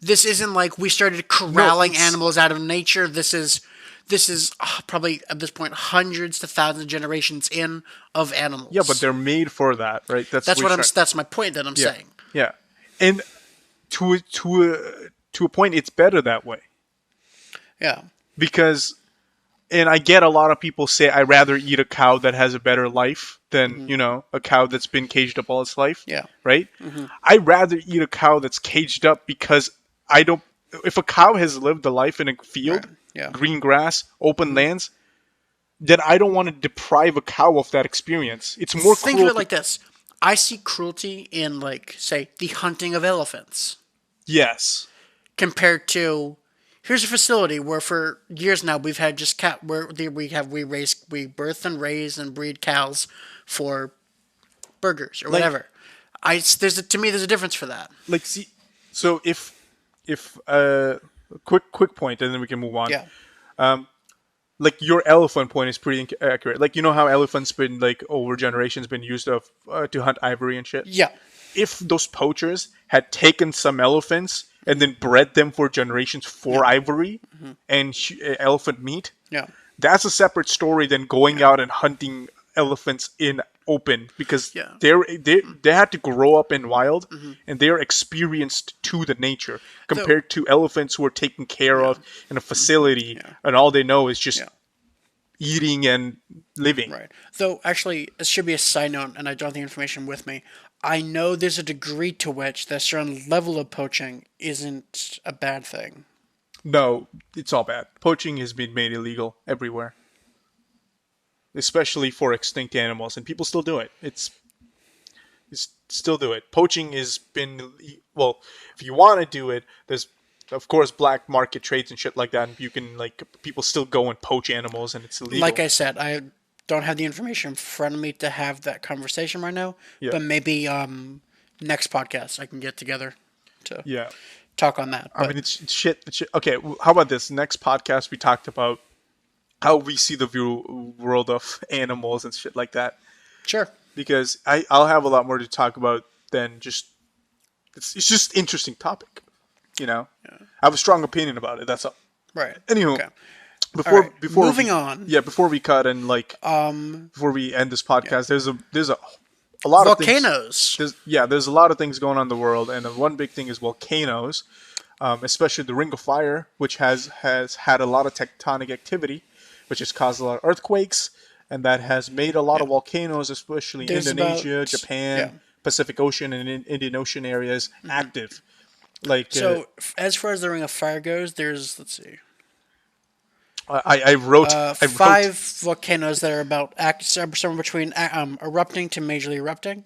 This isn't like we started corralling animals out of nature. This is probably at this point hundreds to thousands of generations in of animals. Yeah, but they're made for that, right? That's my point that I'm saying. Yeah, and to a point, it's better that way Yeah. because, and I get a lot of people say I'd rather eat a cow that has a better life than a cow that's been caged up all its life. Yeah. Right. I'd rather eat a cow that's caged up because I don't. If a cow has lived a life in a field, Right. Yeah. green grass, open lands, then I don't want to deprive a cow of that experience. It's more Think cruel. of it like this. I see cruelty in, like, say, the hunting of elephants Yes. compared to here's a facility where for years now we've had just cat where we birth and raise and breed cows for burgers or whatever. To me there's a difference for that. Like, see, so if quick point, and then we can move on. Yeah. Like your elephant point is pretty accurate. Like, you know how elephants been like over generations been used to hunt ivory and shit. Yeah. If those poachers had taken some elephants and then bred them for generations for ivory and elephant meat, Yeah. that's a separate story than going out and hunting elephants in open because Yeah. they had to grow up in wild and they're experienced to the nature compared to elephants who are taken care of in a facility and all they know is just eating and living. Right. Though, actually, it should be a side note, and I don't have the information with me. I know there's a degree to which that certain level of poaching isn't a bad thing. No, it's all bad. Poaching has been made illegal everywhere, especially for extinct animals, and people still do it. It's still do it. Poaching has been, well, if you want to do it, there's of course black market trades and shit like that, and you can, like, people still go and poach animals and it's illegal. Like I said, I don't have the information in front of me to have that conversation right now, but maybe next podcast I can get together to talk on that. I mean, it's shit. Okay, how about this? Next podcast we talked about how we see the world of animals and shit like that. Sure. Because I'll have a lot more to talk about than just it's just interesting topic. I have a strong opinion about it. That's all. Right. Anywho, Okay. before moving on. Yeah, before we cut and before we end this podcast, there's a lot volcanoes. of things. There's a lot of things going on in the world, and one big thing is volcanoes, especially the Ring of Fire, which has had a lot of tectonic activity, which has caused a lot of earthquakes, and that has made a lot of volcanoes, especially Indonesia, Japan, Pacific Ocean, and Indian Ocean areas active. Like as far as the Ring of Fire goes, there's I wrote 5 volcanoes that are about somewhere between erupting to majorly erupting,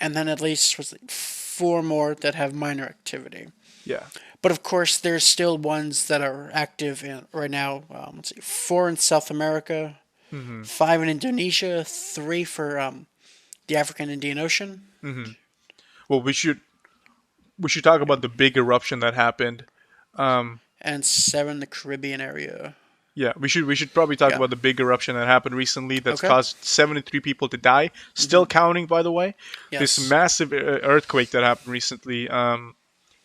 and then at least 4 more that have minor activity. Yeah. But of course, there's still ones that are active right now. 4 in South America, 5 in Indonesia, 3 for the African Indian Ocean. Well, we should talk about the big eruption that happened. And 7 in the Caribbean area. Yeah, we should probably talk about the big eruption that happened recently that's caused 73 people to die. Still counting, by the way. Yes. This massive earthquake that happened recently,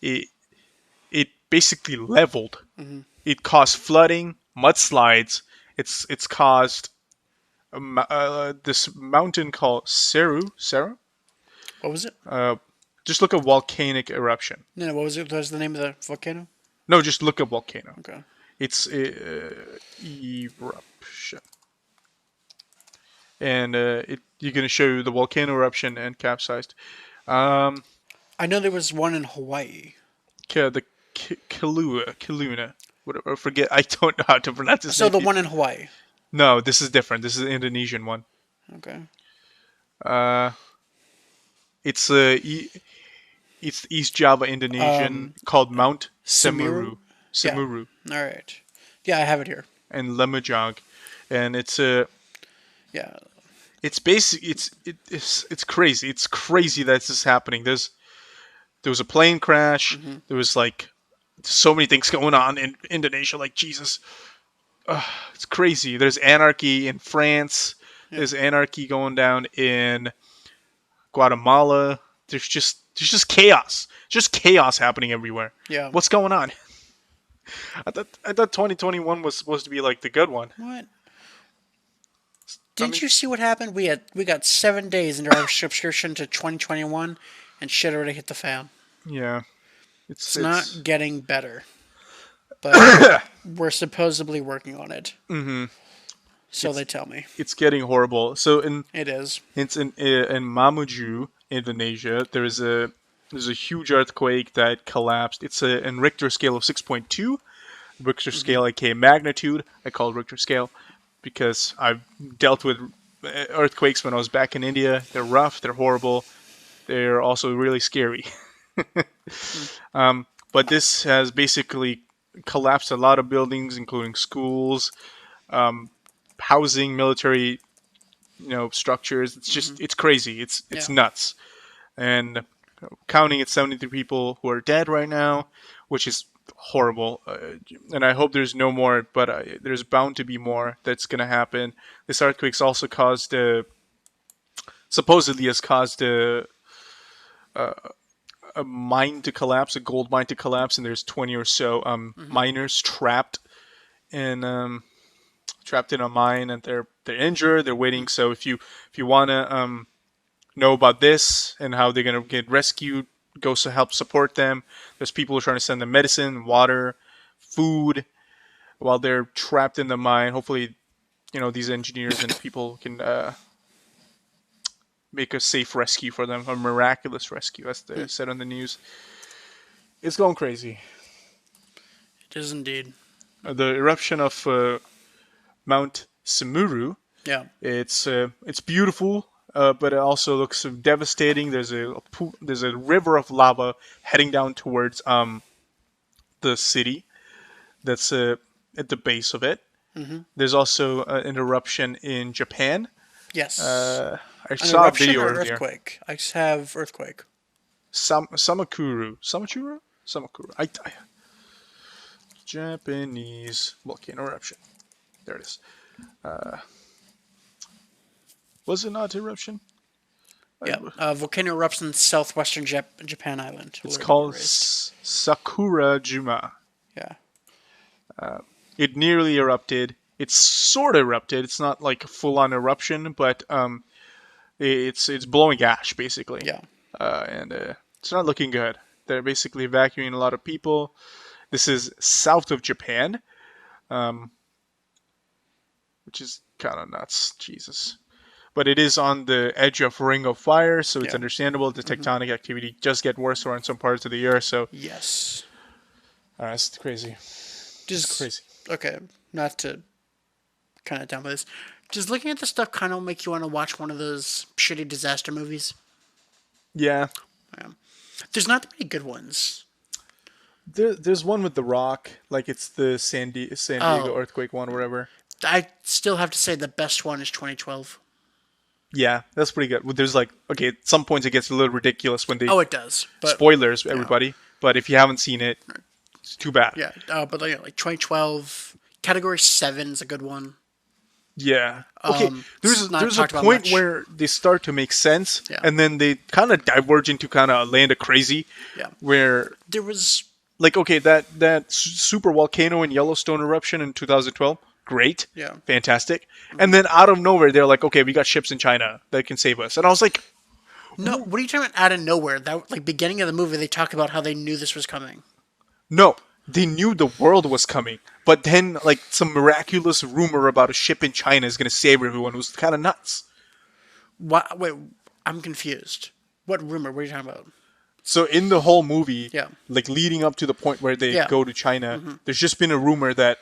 it basically leveled. It caused flooding, mudslides. It's caused this mountain called Seru. What was it? Just look at volcanic eruption. No, what was it? What was the name of the volcano? No, just look at volcano. Okay. It's eruption. And you're going to show you the volcano eruption and capsized. I know there was one in Hawaii. The Kiluna. Whatever, I forget. I don't know how to pronounce this. So the one in Hawaii. No, this is different. This is the Indonesian one. Okay. It's it's East Java Indonesian called Mount Semeru. Semeru. Yeah. All right. Yeah, I have it here. And Lemujog, and it's yeah. It's basic. It's crazy. It's crazy that this is happening. There was a plane crash. Mm-hmm. There was like so many things going on in Indonesia. Like Jesus, it's crazy. There's anarchy in France. Yeah. There's anarchy going down in Guatemala. There's just chaos. Just chaos happening everywhere. Yeah. What's going on? I thought 2021 was supposed to be like the good one. What? Didn't you see what happened? We got 7 days into our subscription to 2021, and shit already hit the fan. Yeah, it's not getting better, but we're supposedly working on it. Mm-hmm. So they tell me it's getting horrible. So it's in Mamuju, Indonesia. There's a huge earthquake that collapsed. It's in Richter scale of 6.2. Richter scale, aka magnitude. I call it Richter scale because I've dealt with earthquakes when I was back in India. They're rough. They're horrible. They're also really scary. But this has basically collapsed a lot of buildings, including schools, housing, military, structures. It's just it's crazy. It's nuts. And counting it's 73 people who are dead right now, which is horrible. And I hope there's no more, but there's bound to be more that's going to happen. This earthquake's also supposedly has caused a mine to collapse, a gold mine to collapse, and there's 20 or so miners trapped in a mine, and they're injured. They're waiting. So if you want to know about this and how they're going to get rescued, go to help support them. There's people who are trying to send them medicine, water, food while they're trapped in the mine. Hopefully, these engineers and people can make a safe rescue for them, a miraculous rescue, as they said on the news. It's going crazy. It is indeed. The eruption of Mount Semeru. Yeah. It's beautiful. But it also looks devastating. There's a river of lava heading down towards the city that's at the base of it. Mm-hmm. There's also an eruption in Japan. Yes. I saw a video earlier. Earthquake. I have earthquake. Samakuru. Japanese volcano eruption. There it is. Was it not eruption? Yeah, volcano erupts in southwestern Japan island. It's called Sakura Juma. Yeah. It nearly erupted. It's sort of erupted. It's not like a full-on eruption, but it's blowing ash basically. Yeah. And it's not looking good. They're basically evacuating a lot of people. This is south of Japan, which is kind of nuts. Jesus. But it is on the edge of Ring of Fire, so it's understandable the tectonic activity does get worse around some parts of the year. So yes, it's crazy. Just crazy. Okay, not to kind of down with this. Does looking at this stuff kind of make you want to watch one of those shitty disaster movies? Yeah. There's not many good ones. There's one with The Rock, like it's the San Diego earthquake one, or whatever. I still have to say the best one is 2012. Yeah, that's pretty good. There's at some points it gets a little ridiculous when they... Oh, it does. But, spoilers, everybody. But if you haven't seen it, it's too bad. Yeah, but like 2012, Category 7 is a good one. Yeah. Okay, there's a point where they start to make sense, and then they kind of diverge into kind of land of crazy. Yeah. Where... There was... that super volcano in Yellowstone eruption in 2012... Great. Yeah. Fantastic. Mm-hmm. And then out of nowhere, they're like, okay, we got ships in China that can save us. And I was like, No, what are you talking about out of nowhere? That like beginning of the movie, they talk about how they knew this was coming. No, they knew the world was coming, but then like some miraculous rumor about a ship in China is going to save everyone was kind of nuts. What? Wait, I'm confused. What rumor? What are you talking about? So in the whole movie, Yeah. like leading up to the point where they Yeah. go to China, there's just been a rumor that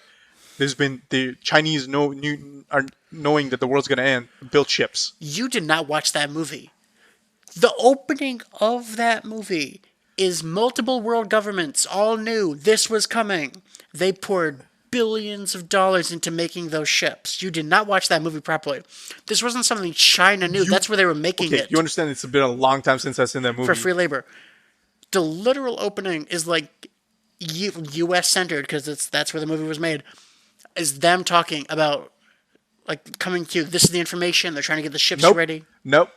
there's been the Chinese are knowing that the world's going to end, built ships. You did not watch that movie. The opening of that movie is multiple world governments all knew this was coming. They poured billions of dollars into making those ships. You did not watch that movie properly. This wasn't something China knew. That's where they were making Okay, it. you understand it's been a long time since I've seen that movie. For free labor. The literal opening is like U.S. centered because that's where the movie was made. Is them talking about like coming to this is the information. They're trying to get the ships ready. Nope.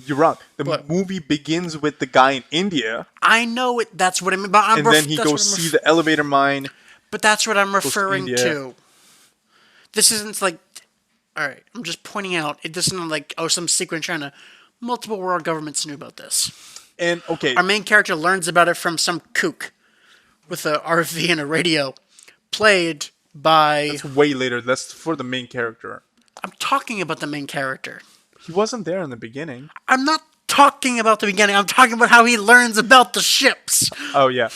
You're wrong. The What? movie begins with the guy in India, I know it. That's what I mean. But and then he goes see the elevator mine. But that's what I'm referring India. to. This isn't like. All right, I'm just pointing out. It doesn't like some secret in China. Multiple world governments knew about this. And okay, Our main character learns about it from some kook with a RV and a radio, played by. that's way later. That's for the main character. I'm talking about the main character. He wasn't there in the beginning. I'm not talking about the beginning. I'm talking about how he learns about the ships. Oh yeah.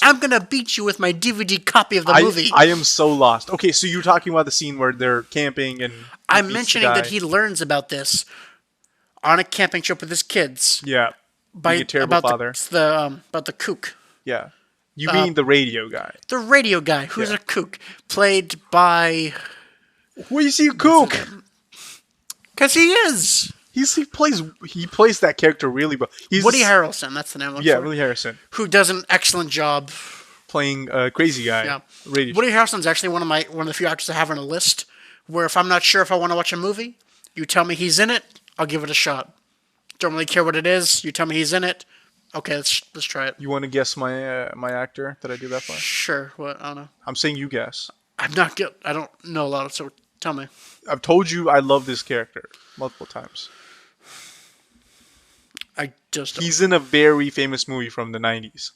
I'm gonna beat you with my DVD copy of the movie. I am so lost. Okay, so you're talking about the scene where they're camping and I'm mentioning that he learns about this on a camping trip with his kids. Yeah. Being a terrible about father. About the kook. Yeah. You mean the radio guy. The radio guy, who's a kook, played by. Where you see Cook? Because he is. He plays that character really well. He's Woody Harrelson, that's the name of it. Yeah, Woody Harrelson. Who does an excellent job Playing a crazy guy. Yeah. Radio. Woody Harrelson's actually one of the few actors I have on a list where if I'm not sure if I want to watch a movie, you tell me he's in it, I'll give it a shot. Don't really care what it is. You tell me he's in it. Okay, let's try it. You want to guess my my actor that I do that for? Sure. What? I don't know. I'm saying you guess. I'm not good. I don't know a lot, so tell me. I've told you I love this character multiple times. I just don't. He's in a very famous movie from the 90s.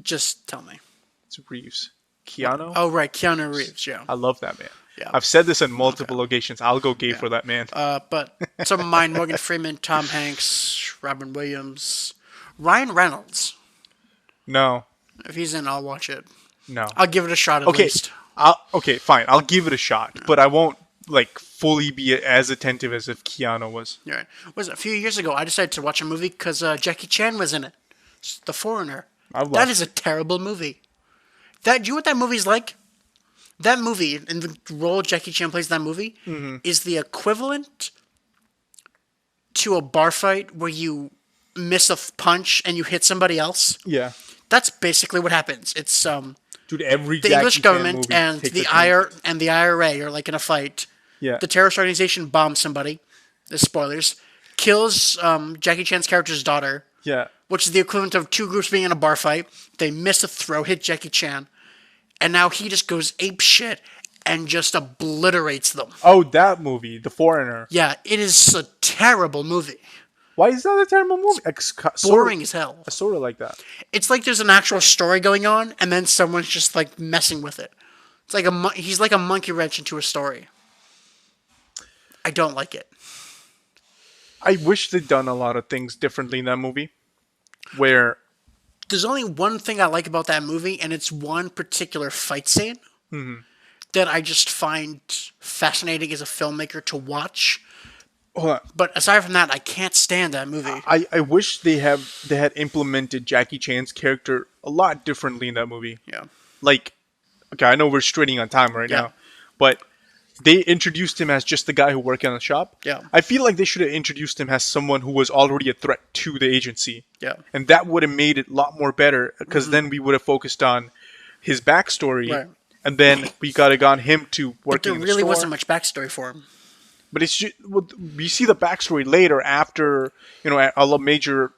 Just tell me. It's Reeves. Keanu? Oh, right. Keanu Reeves, yeah. I love that man. Yeah. I've said this in multiple locations. I'll go gay for that man. But some of mine, Morgan Freeman, Tom Hanks, Robin Williams, Ryan Reynolds. No. If he's in, I'll watch it. No. I'll give it a shot at least. Okay, fine. I'll give it a shot. But I won't like fully be as attentive as if Keanu was. Yeah. Was it a few years ago? I decided to watch a movie because Jackie Chan was in it. It's The Foreigner. That is a terrible movie. Do you know what that movie's like? That movie, and the role Jackie Chan plays in that movie, is the equivalent to a bar fight where you miss a punch and you hit somebody else. Yeah. That's basically what happens. It's Dude, every the Jackie English Chan government movie and takes the a IRA are like in a fight. Yeah. The terrorist organization bombs somebody. The spoilers. Kills Jackie Chan's character's daughter. Yeah. Which is the equivalent of two groups being in a bar fight. They miss a throw, hit Jackie Chan, and now he just goes ape shit and just obliterates them. Oh, that movie, The Foreigner. Yeah, it is a terrible movie. Why is that a terrible movie? Boring as hell. I sort of like that. It's like there's an actual story going on, and then someone's just like messing with it. It's like he's like a monkey wrench into a story. I don't like it. I wish they'd done a lot of things differently in that movie. Where there's only one thing I like about that movie, and it's one particular fight scene that I just find fascinating as a filmmaker to watch. But aside from that, I can't stand that movie. I wish they had implemented Jackie Chan's character a lot differently in that movie. Yeah. Like, okay, I know we're straining on time right now, but they introduced him as just the guy who worked in the shop. Yeah. I feel like they should have introduced him as someone who was already a threat to the agency. Yeah. And that would have made it a lot more better because then we would have focused on his backstory. Right. And then we could have gotten him to work in the store. There really wasn't much backstory for him. But it's just, we see the backstory later after, a major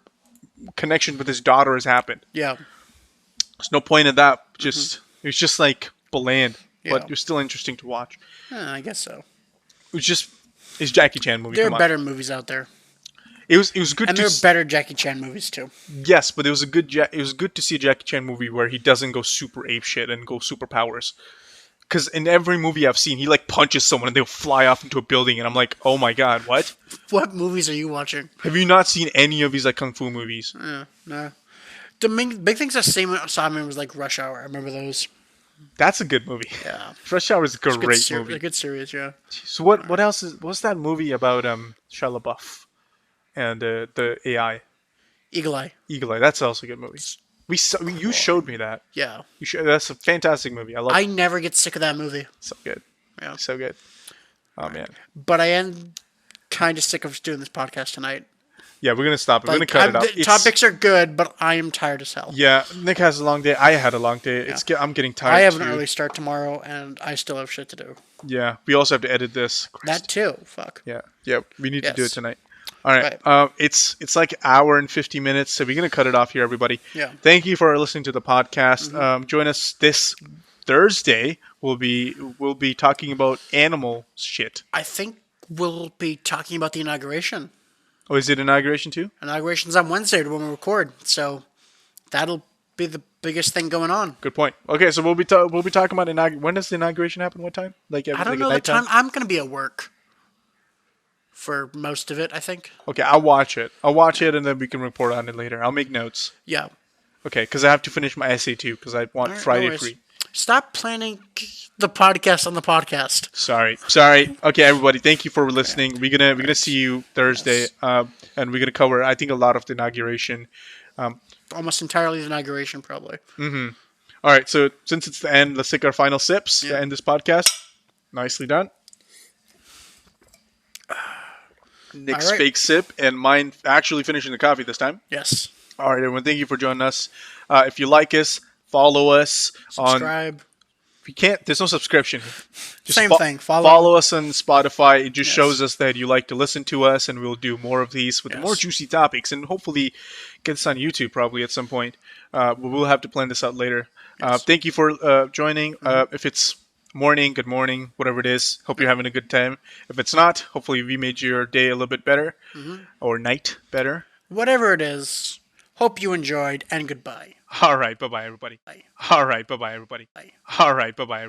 connection with his daughter has happened. Yeah. There's no point in that. Just it's just like bland. But it was still interesting to watch. I guess so. It's Jackie Chan movie. There are better movies out there. It was good And to there are better Jackie Chan movies too. yes, but it was it was good to see a Jackie Chan movie where he doesn't go super ape shit and go superpowers. Because in every movie I've seen, he like punches someone and they'll fly off into a building, and I'm like, oh my god, what? What movies are you watching? Have you not seen any of these like kung fu movies? No. The main, big things I saw him in was like Rush Hour. I remember those. That's a good movie. Yeah. Rush Hour is a It's great movie. a good series, yeah. So what else is what's that movie about Shia LaBeouf and the AI Eagle Eye. Eagle Eye? That's also a good movie. You showed me that. Yeah. That's a fantastic movie. I love it. I never get sick of that movie. So good. Yeah. So good. Oh man. But I am kind of sick of doing this podcast tonight. Yeah, we're gonna stop. We're gonna Like, cut it out. the topics are good, but I am tired as hell. Yeah, Nick has a long day. I had a long day. I'm getting tired. I have an too. early start tomorrow, and I still have shit to do. Yeah, we also have to edit this. Christ. That too. Fuck. Yeah, we need to do it Yes. tonight. All right. It's like an hour and 50 minutes, so we're gonna cut it off here, everybody. Yeah. Thank you for listening to the podcast. Join us this Thursday. We'll be talking about animal shit. I think we'll be talking about the inauguration. Oh, is it inauguration too? Inauguration's on Wednesday when we record, so that'll be the biggest thing going on. Good point. Okay, so we'll be talking about inauguration. When does the inauguration happen? What time? Like I don't know the time. I'm going to be at work for most of it, I think. Okay, I'll watch it. And then we can report on it later. I'll make notes. Yeah. Okay, because I have to finish my essay too, because I want All right, Friday no worries. free. Stop planning the podcast on the podcast. Sorry. Okay, everybody, thank you for listening. We're gonna see you Thursday, and we're gonna cover, I think, a lot of the inauguration. Almost entirely the inauguration, probably. All right, so since it's the end, let's take our final sips to end this podcast. Nicely done. Nick's fake sip, and mine actually finishing the coffee this time. Yes. All right, everyone, thank you for joining us. If you like us, follow us Subscribe. If you can't, there's no subscription. Just Same thing. Follow us on Spotify. It just shows us that you like to listen to us, and we'll do more of these with more juicy topics, and hopefully get this on YouTube probably at some point. We'll have to plan this out later. Thank you for joining. If it's morning, good morning, whatever it is. Hope you're having a good time. If it's not, hopefully we made your day a little bit better, or night better. Whatever it is, hope you enjoyed, and goodbye. All right, bye-bye, everybody. Bye. All right, bye-bye, everybody. Bye. All right, bye-bye.